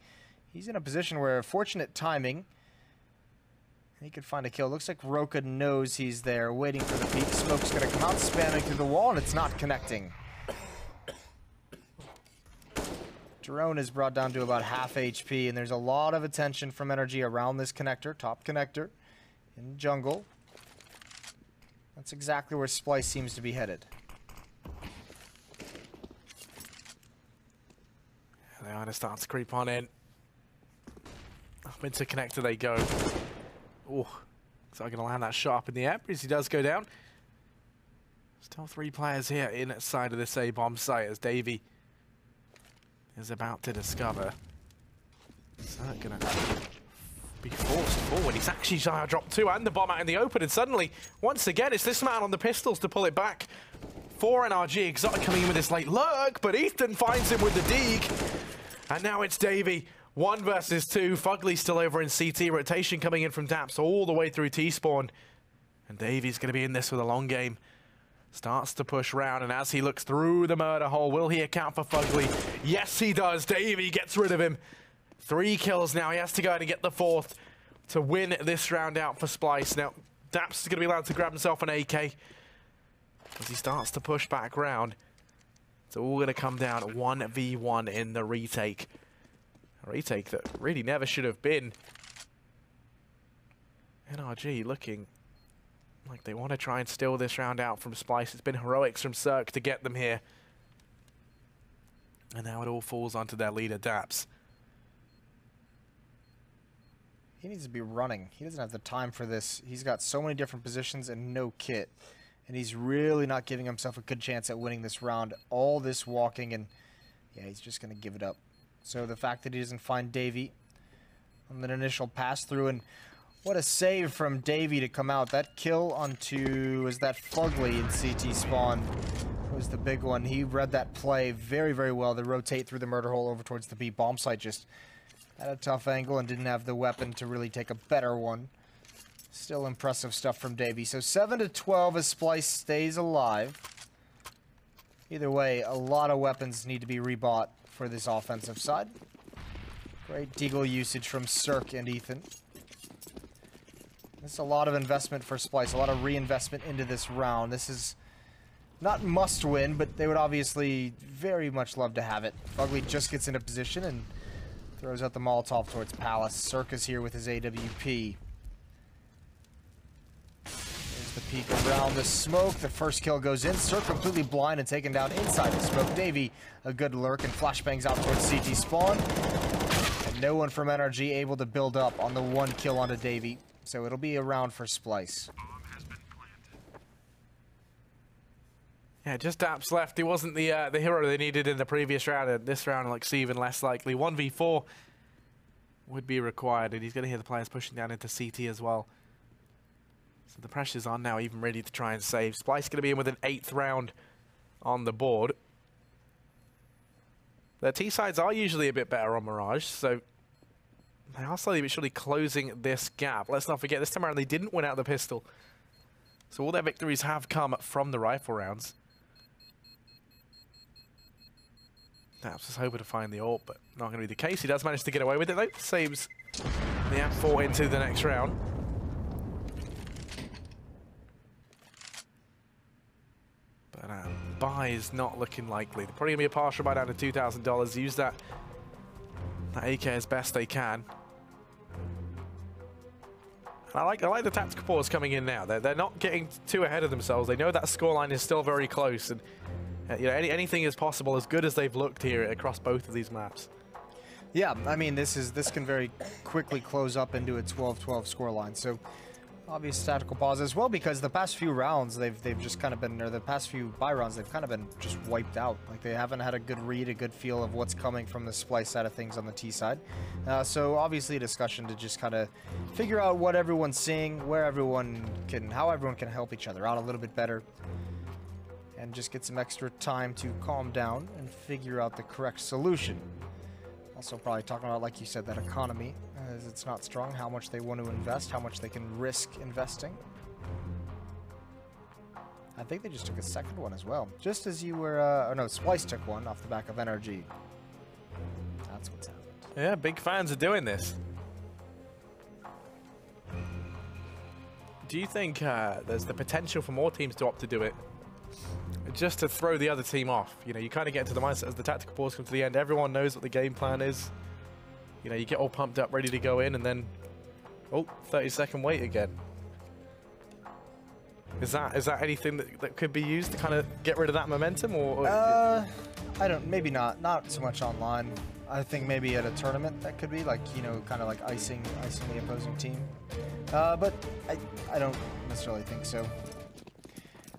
he's in a position where fortunate timing. He could find a kill. Looks like Roka knows he's there, waiting for the peek. Smoke's going to come out, spamming through the wall, and it's not connecting. Drone is brought down to about half HP, and there's a lot of attention from NRG around this connector, top connector, in jungle. That's exactly where Splyce seems to be headed. They are going to start to creep on in. Up into connector they go. Oh, so I'm going to land that shot up in the air, as he does go down. Still 3 players here inside of this A-bomb site as Davey is about to discover. Is that going to be forced forward? He's actually dropped 2 and the bomb out in the open, and suddenly, once again, it's this man on the pistols to pull it back. For NRG, Exotic coming in with this late lurk, but Ethan finds him with the Deeg. And now it's Davey. 1 versus 2. Fugly still over in CT. Rotation coming in from Daps all the way through T-spawn. And Davey's going to be in this with a long game. Starts to push round, and as he looks through the murder hole, will he account for Fugly? Yes, he does. Davey gets rid of him. 3 kills now. He has to go ahead and get the 4th to win this round out for Splyce. Now, Daps is going to be allowed to grab himself an AK as he starts to push back round. It's all going to come down 1v1 in the retake. A retake that really never should have been. NRG looking like they want to try and steal this round out from Splyce. It's been heroics from Cirque to get them here. And now it all falls onto their leader, Daps. He needs to be running. He doesn't have the time for this. He's got so many different positions and no kit. And he's really not giving himself a good chance at winning this round. All this walking, and yeah, he's just going to give it up. So the fact that he doesn't find Davey on that initial pass through, and what a save from Davey to come out. That kill onto, is that Fugly in CT spawn was the big one. He read that play very, very well. They rotate through the murder hole over towards the B bomb site. Just had a tough angle and didn't have the weapon to really take a better one. Still impressive stuff from Davey. So 7-12 as Splyce stays alive. Either way, a lot of weapons need to be rebought for this offensive side. Great Deagle usage from Cirque and Ethan. This is a lot of investment for Splyce, a lot of reinvestment into this round. This is not must win, but they would obviously very much love to have it. Fugly just gets into position and throws out the Molotov towards Palace. Cirque is here with his AWP. There's the peek around the smoke. The first kill goes in. Cirque completely blind and taken down inside the smoke. Davey, a good lurk, and flashbangs out towards CT spawn. And no one from NRG able to build up on the 1 kill onto Davey. So it'll be a round for Splyce. Yeah, just Daps left. He wasn't the hero they needed in the previous round. And this round looks even less likely. 1v4 would be required, and he's going to hear the players pushing down into CT as well. So the pressure's on now, even ready to try and save. Splyce going to be in with an 8th round on the board. Their T-sides are usually a bit better on Mirage, so They are slowly but surely closing this gap. Let's not forget, this time around they didn't win out the pistol. So all their victories have come from the rifle rounds. Daps was hoping to find the ult, but not going to be the case. He does manage to get away with it though. Saves the M4 into the next round. But buy is not looking likely. They're probably going to be a partial buy down to $2,000. Use that AK as best they can. I like the tactical pause coming in now. They're not getting too ahead of themselves. They know that scoreline is still very close, and you know anything is possible. As good as they've looked here across both of these maps. Yeah, I mean this can very quickly close up into a 12-12 scoreline. So obvious tactical pause as well, because the past few rounds they've just kind of been, or the past few buy rounds they've kind of been just wiped out. Like they haven't had a good read, a good feel of what's coming from the Splyce side of things on the T side. So obviously a discussion to just kind of figure out what everyone's seeing, where everyone can, how everyone can help each other out a little bit better, and just get some extra time to calm down and figure out the correct solution. Also probably talking about, like you said, that economy, as it's not strong, how much they want to invest, how much they can risk investing. I think they just took a second one as well. Just as you were, oh no, Splyce took one off the back of NRG. That's what's happened. Yeah, big fans are doing this. Do you think there's the potential for more teams to opt to do it? Just to throw the other team off. You know, you kind of get into the mindset as the tactical pause comes to the end. Everyone knows what the game plan is. You know, you get all pumped up, ready to go in, and then, oh, 30-second wait again. Is that anything that could be used to kind of get rid of that momentum, or? I don't. Maybe not. Not so much online. I think maybe at a tournament that could be like, you know, kind of like icing the opposing team. But I don't necessarily think so.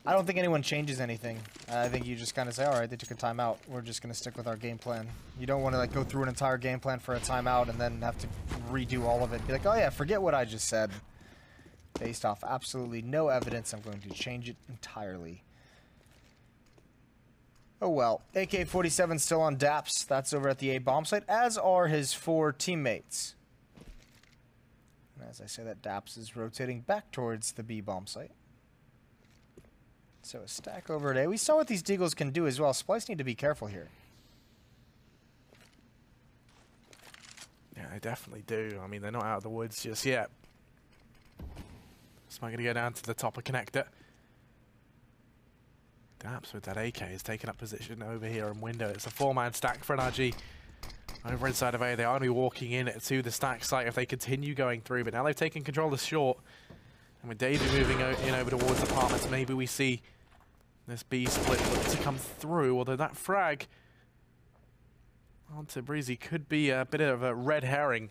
I don't think anyone changes anything. I think you just kind of say, all right, they took a timeout. We're just going to stick with our game plan. You don't want to like go through an entire game plan for a timeout and then have to redo all of it. Be like, oh yeah, forget what I just said. Based off absolutely no evidence, I'm going to change it entirely. Oh well. AK-47 still on Daps. That's over at the A bomb site, as are his 4 teammates. And as I say that, Daps is rotating back towards the B bomb site. So a stack over at A. We saw what these deagles can do as well. Splyce need to be careful here. Yeah, they definitely do. I mean, they're not out of the woods just yet. Smoke going to go down to the top of connector. Daps with that AK is taking up position over here in window. It's a 4-man stack for NRG. Over inside of A, they are going to be walking in to the stack site if they continue going through. But now they've taken control of short. And with Davey moving in over towards apartments, maybe we see this B split look to come through. Although that frag onto Breezy could be a bit of a red herring.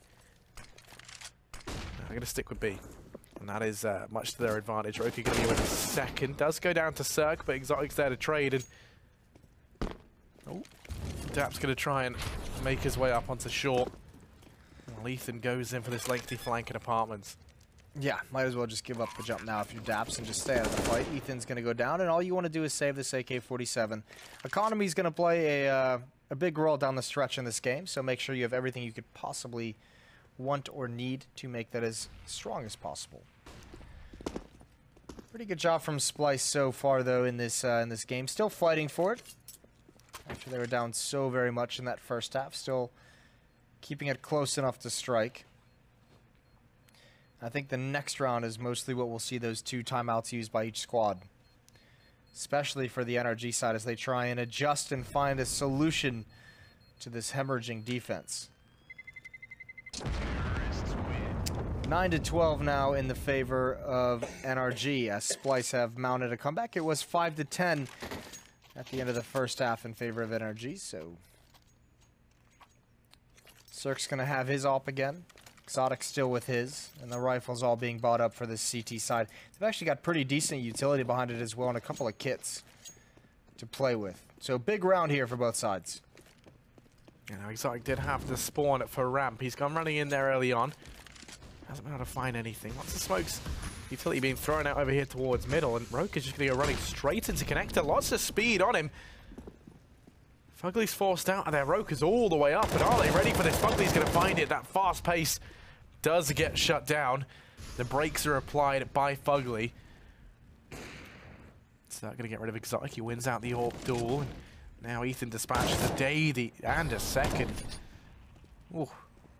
I'm going to stick with B. And that is much to their advantage. Roki going to be winning second. Does go down to Cirque, but Exotic's there to trade. And oh, Dap's going to try and make his way up onto short. Well, Ethan goes in for this lengthy flank in apartments. Yeah, might as well just give up the jump now if you're Daps and just stay out of the fight. Ethan's going to go down, and all you want to do is save this AK-47. Economy's going to play a big role down the stretch in this game, so make sure you have everything you could possibly want or need to make that as strong as possible. Pretty good job from Splyce so far, though, in this game. Still fighting for it. After they were down so very much in that first half, still keeping it close enough to strike. I think the next round is mostly what we'll see those 2 timeouts used by each squad. Especially for the NRG side as they try and adjust and find a solution to this hemorrhaging defense. 9-12 now in the favor of NRG as Splyce have mounted a comeback. It was 5-10 at the end of the first half in favor of NRG, so Cirque's going to have his op again. Exotic still with his, and the rifles all being bought up for this CT side. They've actually got pretty decent utility behind it as well, and a couple of kits to play with. So big round here for both sides. You know, Exotic did have the spawn for ramp. He's gone running in there early on. Hasn't been able to find anything. Lots of smokes. Utility being thrown out over here towards middle, and Roke is just going to go running straight into connector. Lots of speed on him. Fugly's forced out of there. Roke is all the way up, and are they ready for this? Fugly's going to find it. That fast pace does get shut down. The brakes are applied by Fugly. So going to get rid of Exotic. He wins out the AWP duel. And now Ethan dispatches a Davey and a second. Ooh.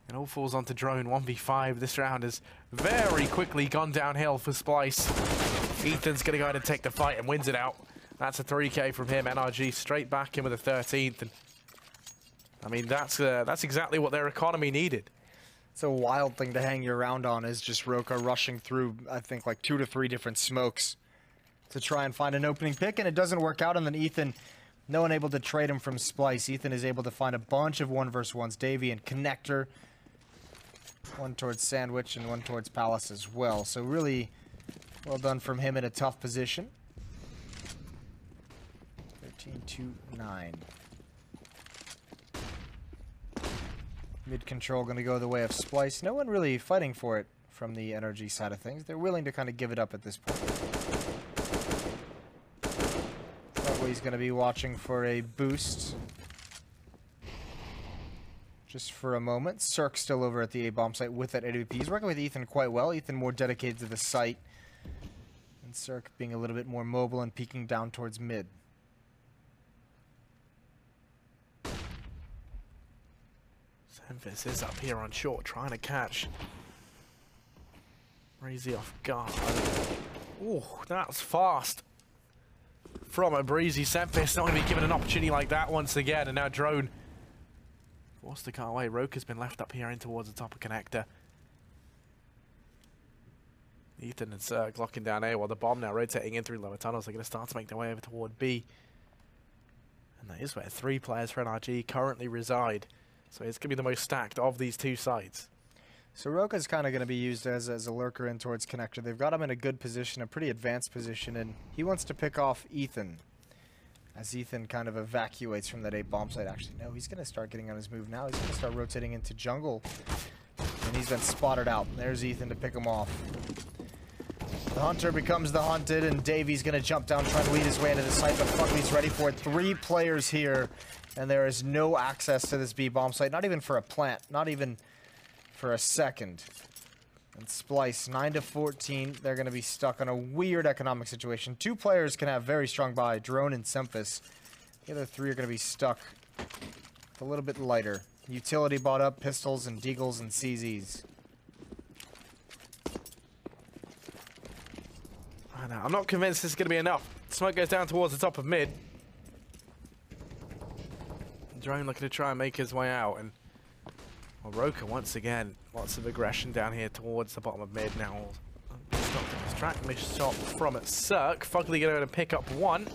It all falls onto Drone. 1v5. This round has very quickly gone downhill for Splyce. Ethan's going to go ahead and take the fight and wins it out. That's a 3K from him. NRG straight back in with a 13th. And I mean, that's exactly what their economy needed. It's a wild thing to hang your round on, is just Roka rushing through, I think, like 2 to 3 different smokes to try and find an opening pick, and it doesn't work out. And then Ethan, no one able to trade him from Splyce. Ethan is able to find a bunch of 1v1s. Davey and Connector. One towards Sandwich and one towards Palace as well. So really well done from him in a tough position. 13-9. Mid control going to go the way of Splyce. No one really fighting for it from the NRG side of things. They're willing to kind of give it up at this point. Probably he's going to be watching for a boost. Just for a moment. Cirque still over at the A-bomb site with that AWP. He's working with Ethan quite well. Ethan more dedicated to the site. And Cirque being a little bit more mobile and peeking down towards mid. Memphis is up here on short, trying to catch Breezy off guard. Ooh, that's fast from a Breezy. Memphis not going to be given an opportunity like that once again, and now Drone forced to cut away. Roka's been left up here in towards the top of Connector. Ethan and Zerg locking down A while the bomb now rotating in through lower tunnels. They're going to start to make their way over toward B. And that is where 3 players for NRG currently reside. So it's going to be the most stacked of these two sides. So Roka's kind of going to be used as a lurker in towards Connector. They've got him in a good position, a pretty advanced position, and he wants to pick off Ethan. As Ethan kind of evacuates from that A-bomb site. Actually, no, he's going to start getting on his move now. He's going to start rotating into jungle. And he's been spotted out. There's Ethan to pick him off. The hunter becomes the hunted, and Davey's going to jump down, trying to lead his way into the site, but Fugly's ready for it. 3 players here, and there is no access to this B-bomb site, not even for a plant, not even for a second. And Splyce, 9-14, they're going to be stuck on a weird economic situation. 2 players can have very strong buy, Drone and Semphis. The other 3 are going to be stuck a little bit lighter. Utility bought up, pistols and deagles and CZs. I'm not convinced this is going to be enough. Smoke goes down towards the top of mid. Drone looking to try and make his way out, and well, Roka once again, lots of aggression down here towards the bottom of mid now. Stop to distract, missed shot from it. Cirque, Fugly going to pick up 1.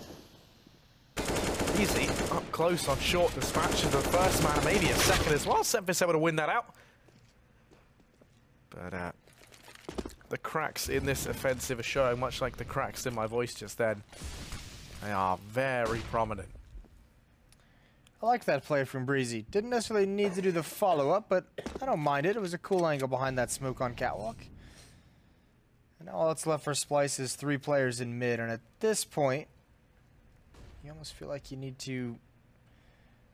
Easy, up close on short dispatches the first man, maybe a second as well. Semphis able to win that out. But the cracks in this offensive are showing, much like the cracks in my voice just then. They are very prominent. I like that play from Breezy. Didn't necessarily need to do the follow-up, but I don't mind it. It was a cool angle behind that smoke on Catwalk. And all that's left for Splyce is 3 players in mid, and at this point, you almost feel like you need to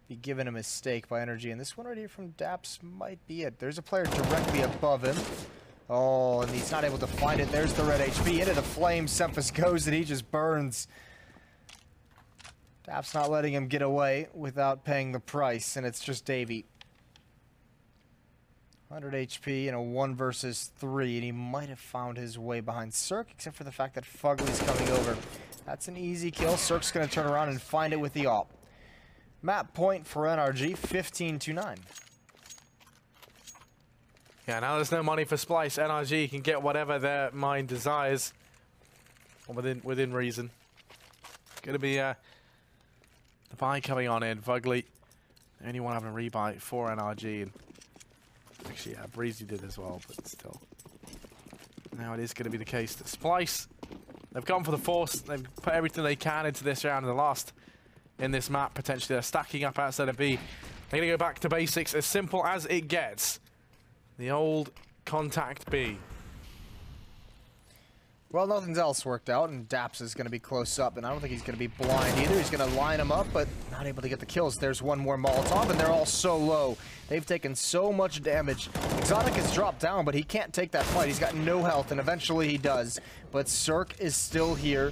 be given a mistake by NRG, and this one right here from Daps might be it. There's a player directly above him. Oh, and he's not able to find it. There's the red HP. Into the flame. Semphis goes, and he just burns. Daps not letting him get away without paying the price, and it's just Davey. 100 HP in a 1 versus 3, and he might have found his way behind Cirque, except for the fact that Fugly's coming over. That's an easy kill. Cirque's going to turn around and find it with the AWP. Map point for NRG, 15-9. Yeah, now there's no money for Splyce. NRG can get whatever their mind desires, or within reason. Going to be the buy coming on in. Fugly, the only one having a rebuy for NRG. And actually, yeah, Breezy did as well, but still. Now it is going to be the case that Splyce, they've gone for the force. They've put everything they can into this round. And the last in this map, potentially, they're stacking up outside of B. They're going to go back to basics, as simple as it gets. The old contact B. Well, nothing else worked out, and Daps is going to be close up, and I don't think he's going to be blind either. He's going to line him up, but not able to get the kills. There's one more Molotov, and they're all so low. They've taken so much damage, Exotic is dropped down, but he can't take that fight. He's got no health, and eventually he does. But Cirque is still here.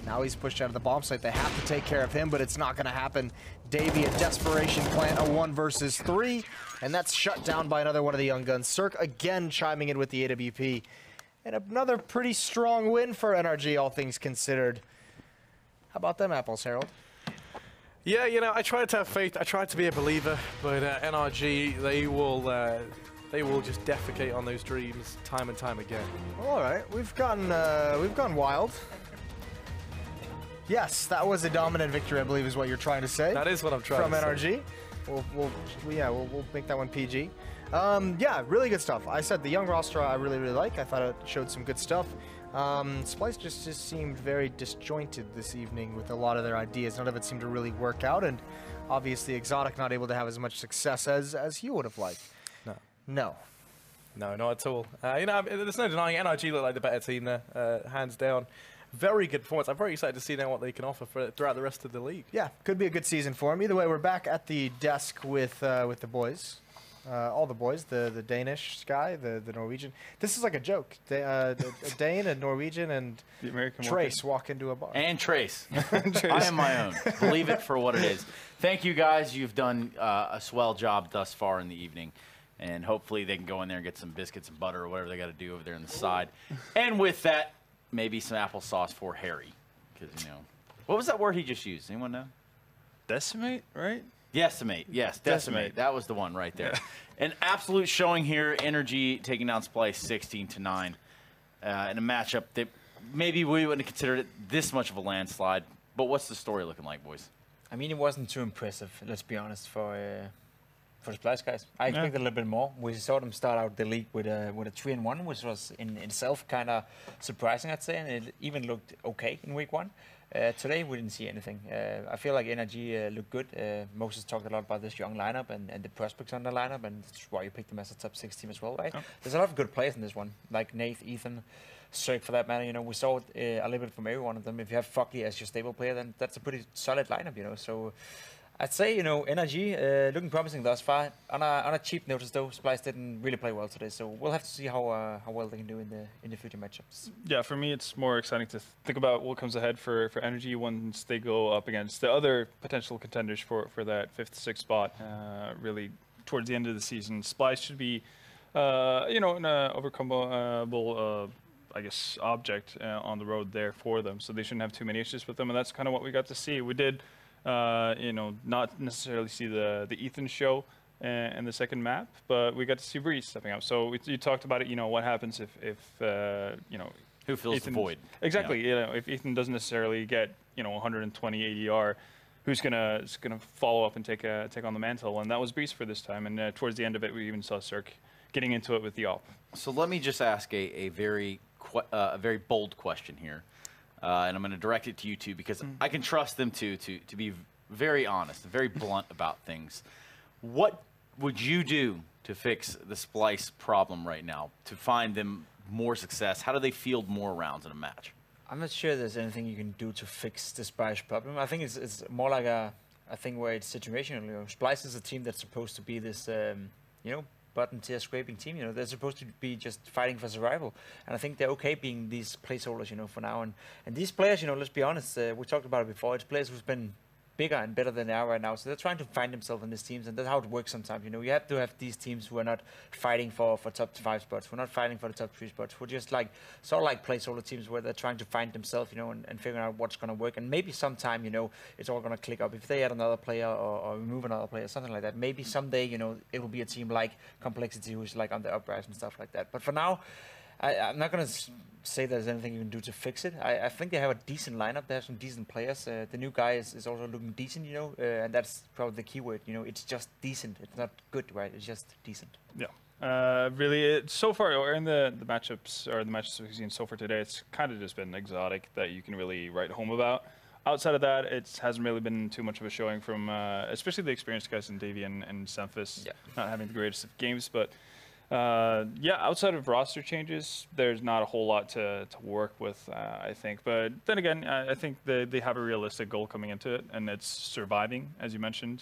Now he's pushed out of the bomb site. They have to take care of him, but it's not going to happen. Davey, a desperation plant, a 1 versus 3, and that's shut down by another one of the young guns. Cirque again chiming in with the AWP. And another pretty strong win for NRG, all things considered. How about them apples, Harold? Yeah, you know, I tried to have faith. I tried to be a believer, but NRG, they will just defecate on those dreams time and time again. All right, we've gone wild. Yes, that was a dominant victory, I believe, is what you're trying to say. That is what I'm trying to say. From NRG. We'll make that one PG. Yeah, really good stuff. I said the young roster I really like. I thought it showed some good stuff. Splyce just seemed very disjointed this evening with a lot of their ideas. None of it seemed to really work out, and obviously Exotic not able to have as much success as he would have liked. No, not at all. You know, there's no denying NRG look like the better team there, hands down. Very good performance. I'm very excited to see now what they can offer throughout the rest of the league. Yeah, could be a good season for him. Either way, we're back at the desk with the boys. All the boys, the Danish guy, the Norwegian. This is like a joke. A Dane, a Norwegian, and the American Trace walk into a bar. And Trace. I am my own. Believe it for what it is. Thank you, guys. You've done a swell job thus far in the evening. And hopefully they can go in there and get some biscuits and butter or whatever they got to do over there on the side. And with that, maybe some applesauce for Harry. Because, you know, what was that word he just used? Anyone know? Decimate, right? Decimate, yes, decimate. That was the one right there. Yeah. An absolute showing here. NRG taking down Splyce 16-9 in a matchup that maybe we wouldn't have considered it this much of a landslide. But what's the story looking like, boys? I mean, it wasn't too impressive, let's be honest, for the Splyce guys. I expected a little bit more. We saw them start out the league with a 3-1, which was in itself kind of surprising, I'd say, and it even looked okay in week 1. Today we didn't see anything. I feel like NRG looked good. Moses talked a lot about this young lineup and the prospects on the lineup, and that's why you picked them as a top 6 team as well, right? Oh. There's a lot of good players in this one, like Nath, Ethan, Cirque for that matter. You know, we saw it a little bit from every one of them. If you have Foggy as your stable player, then that's a pretty solid lineup, you know. So I'd say, you know, NRG looking promising thus far. On a cheap notice though, Splyce didn't really play well today, so we'll have to see how well they can do in the future matchups. Yeah, for me, it's more exciting to think about what comes ahead for NRG once they go up against the other potential contenders for that 5th, 6th spot. Really, towards the end of the season, Splyce should be, you know, an overcomable, I guess, object on the road there for them. So they shouldn't have too many issues with them, and that's kind of what we got to see. We did. You know, not necessarily see the Ethan show in the second map, but we got to see Breeze stepping up. So you talked about it. You know, what happens if you know, who fills the void? Exactly. You know, if Ethan doesn't necessarily get 120 ADR, who's gonna follow up and take on the mantle? And that was Breeze for this time. And towards the end of it, we even saw Cirque getting into it with the AWP. So let me just ask a very bold question here. And I'm going to direct it to you two because I can trust them to be very honest and very blunt about things. What would you do to fix the Splyce problem right now, to find them more success? How do they field more rounds in a match? I'm not sure there's anything you can do to fix the Splyce problem. I think it's more like a thing where it's situational. You know, Splyce is a team that's supposed to be this, you know, bottom tier scraping team. You know, they're supposed to be just fighting for survival, and I think they're okay being these placeholders, you know, for now. And these players, you know, let's be honest, we talked about it before. It's players who's been bigger and better than they are right now, so they're trying to find themselves in these teams, and that's how it works sometimes. You know, you have to have these teams who are not fighting for top 5 spots. We're not fighting for the top 3 spots. We're just like sort of like placeholder teams where they're trying to find themselves, you know, and figuring out what's going to work. And maybe sometime, you know, it's all going to click up. If they add another player or remove another player, something like that, maybe someday, you know, it will be a team like Complexity who's like on the uprise and stuff like that. But for now, I'm not going to say there's anything you can do to fix it. I think they have a decent lineup. They have some decent players. The new guy is also looking decent, you know, and that's probably the key word. You know, it's just decent. It's not good, right? It's just decent. Yeah. Really, so far, or in the matchups, or the matches we've seen so far today, it's kind of just been Exotic that you can really write home about. Outside of that, it hasn't really been too much of a showing from, especially the experienced guys in Davey and Semphis, not having the greatest of games, but yeah, outside of roster changes, there's not a whole lot to work with, I think. But then again, I think they have a realistic goal coming into it, and it's surviving, as you mentioned.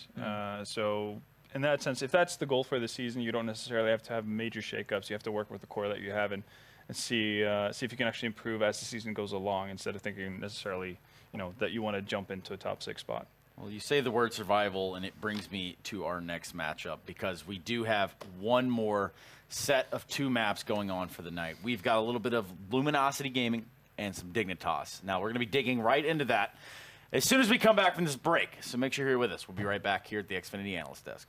So in that sense, if that's the goal for the season, you don't necessarily have to have major shakeups. You have to work with the core that you have and see if you can actually improve as the season goes along, instead of thinking necessarily, that you want to jump into a top 6 spot. Well, you say the word survival, and it brings me to our next matchup, because we do have one more set of 2 maps going on for the night. We've got a little bit of Luminosity Gaming and some Dignitas. Now, we're going to be digging right into that as soon as we come back from this break. So make sure you're here with us. We'll be right back here at the Xfinity Analyst Desk.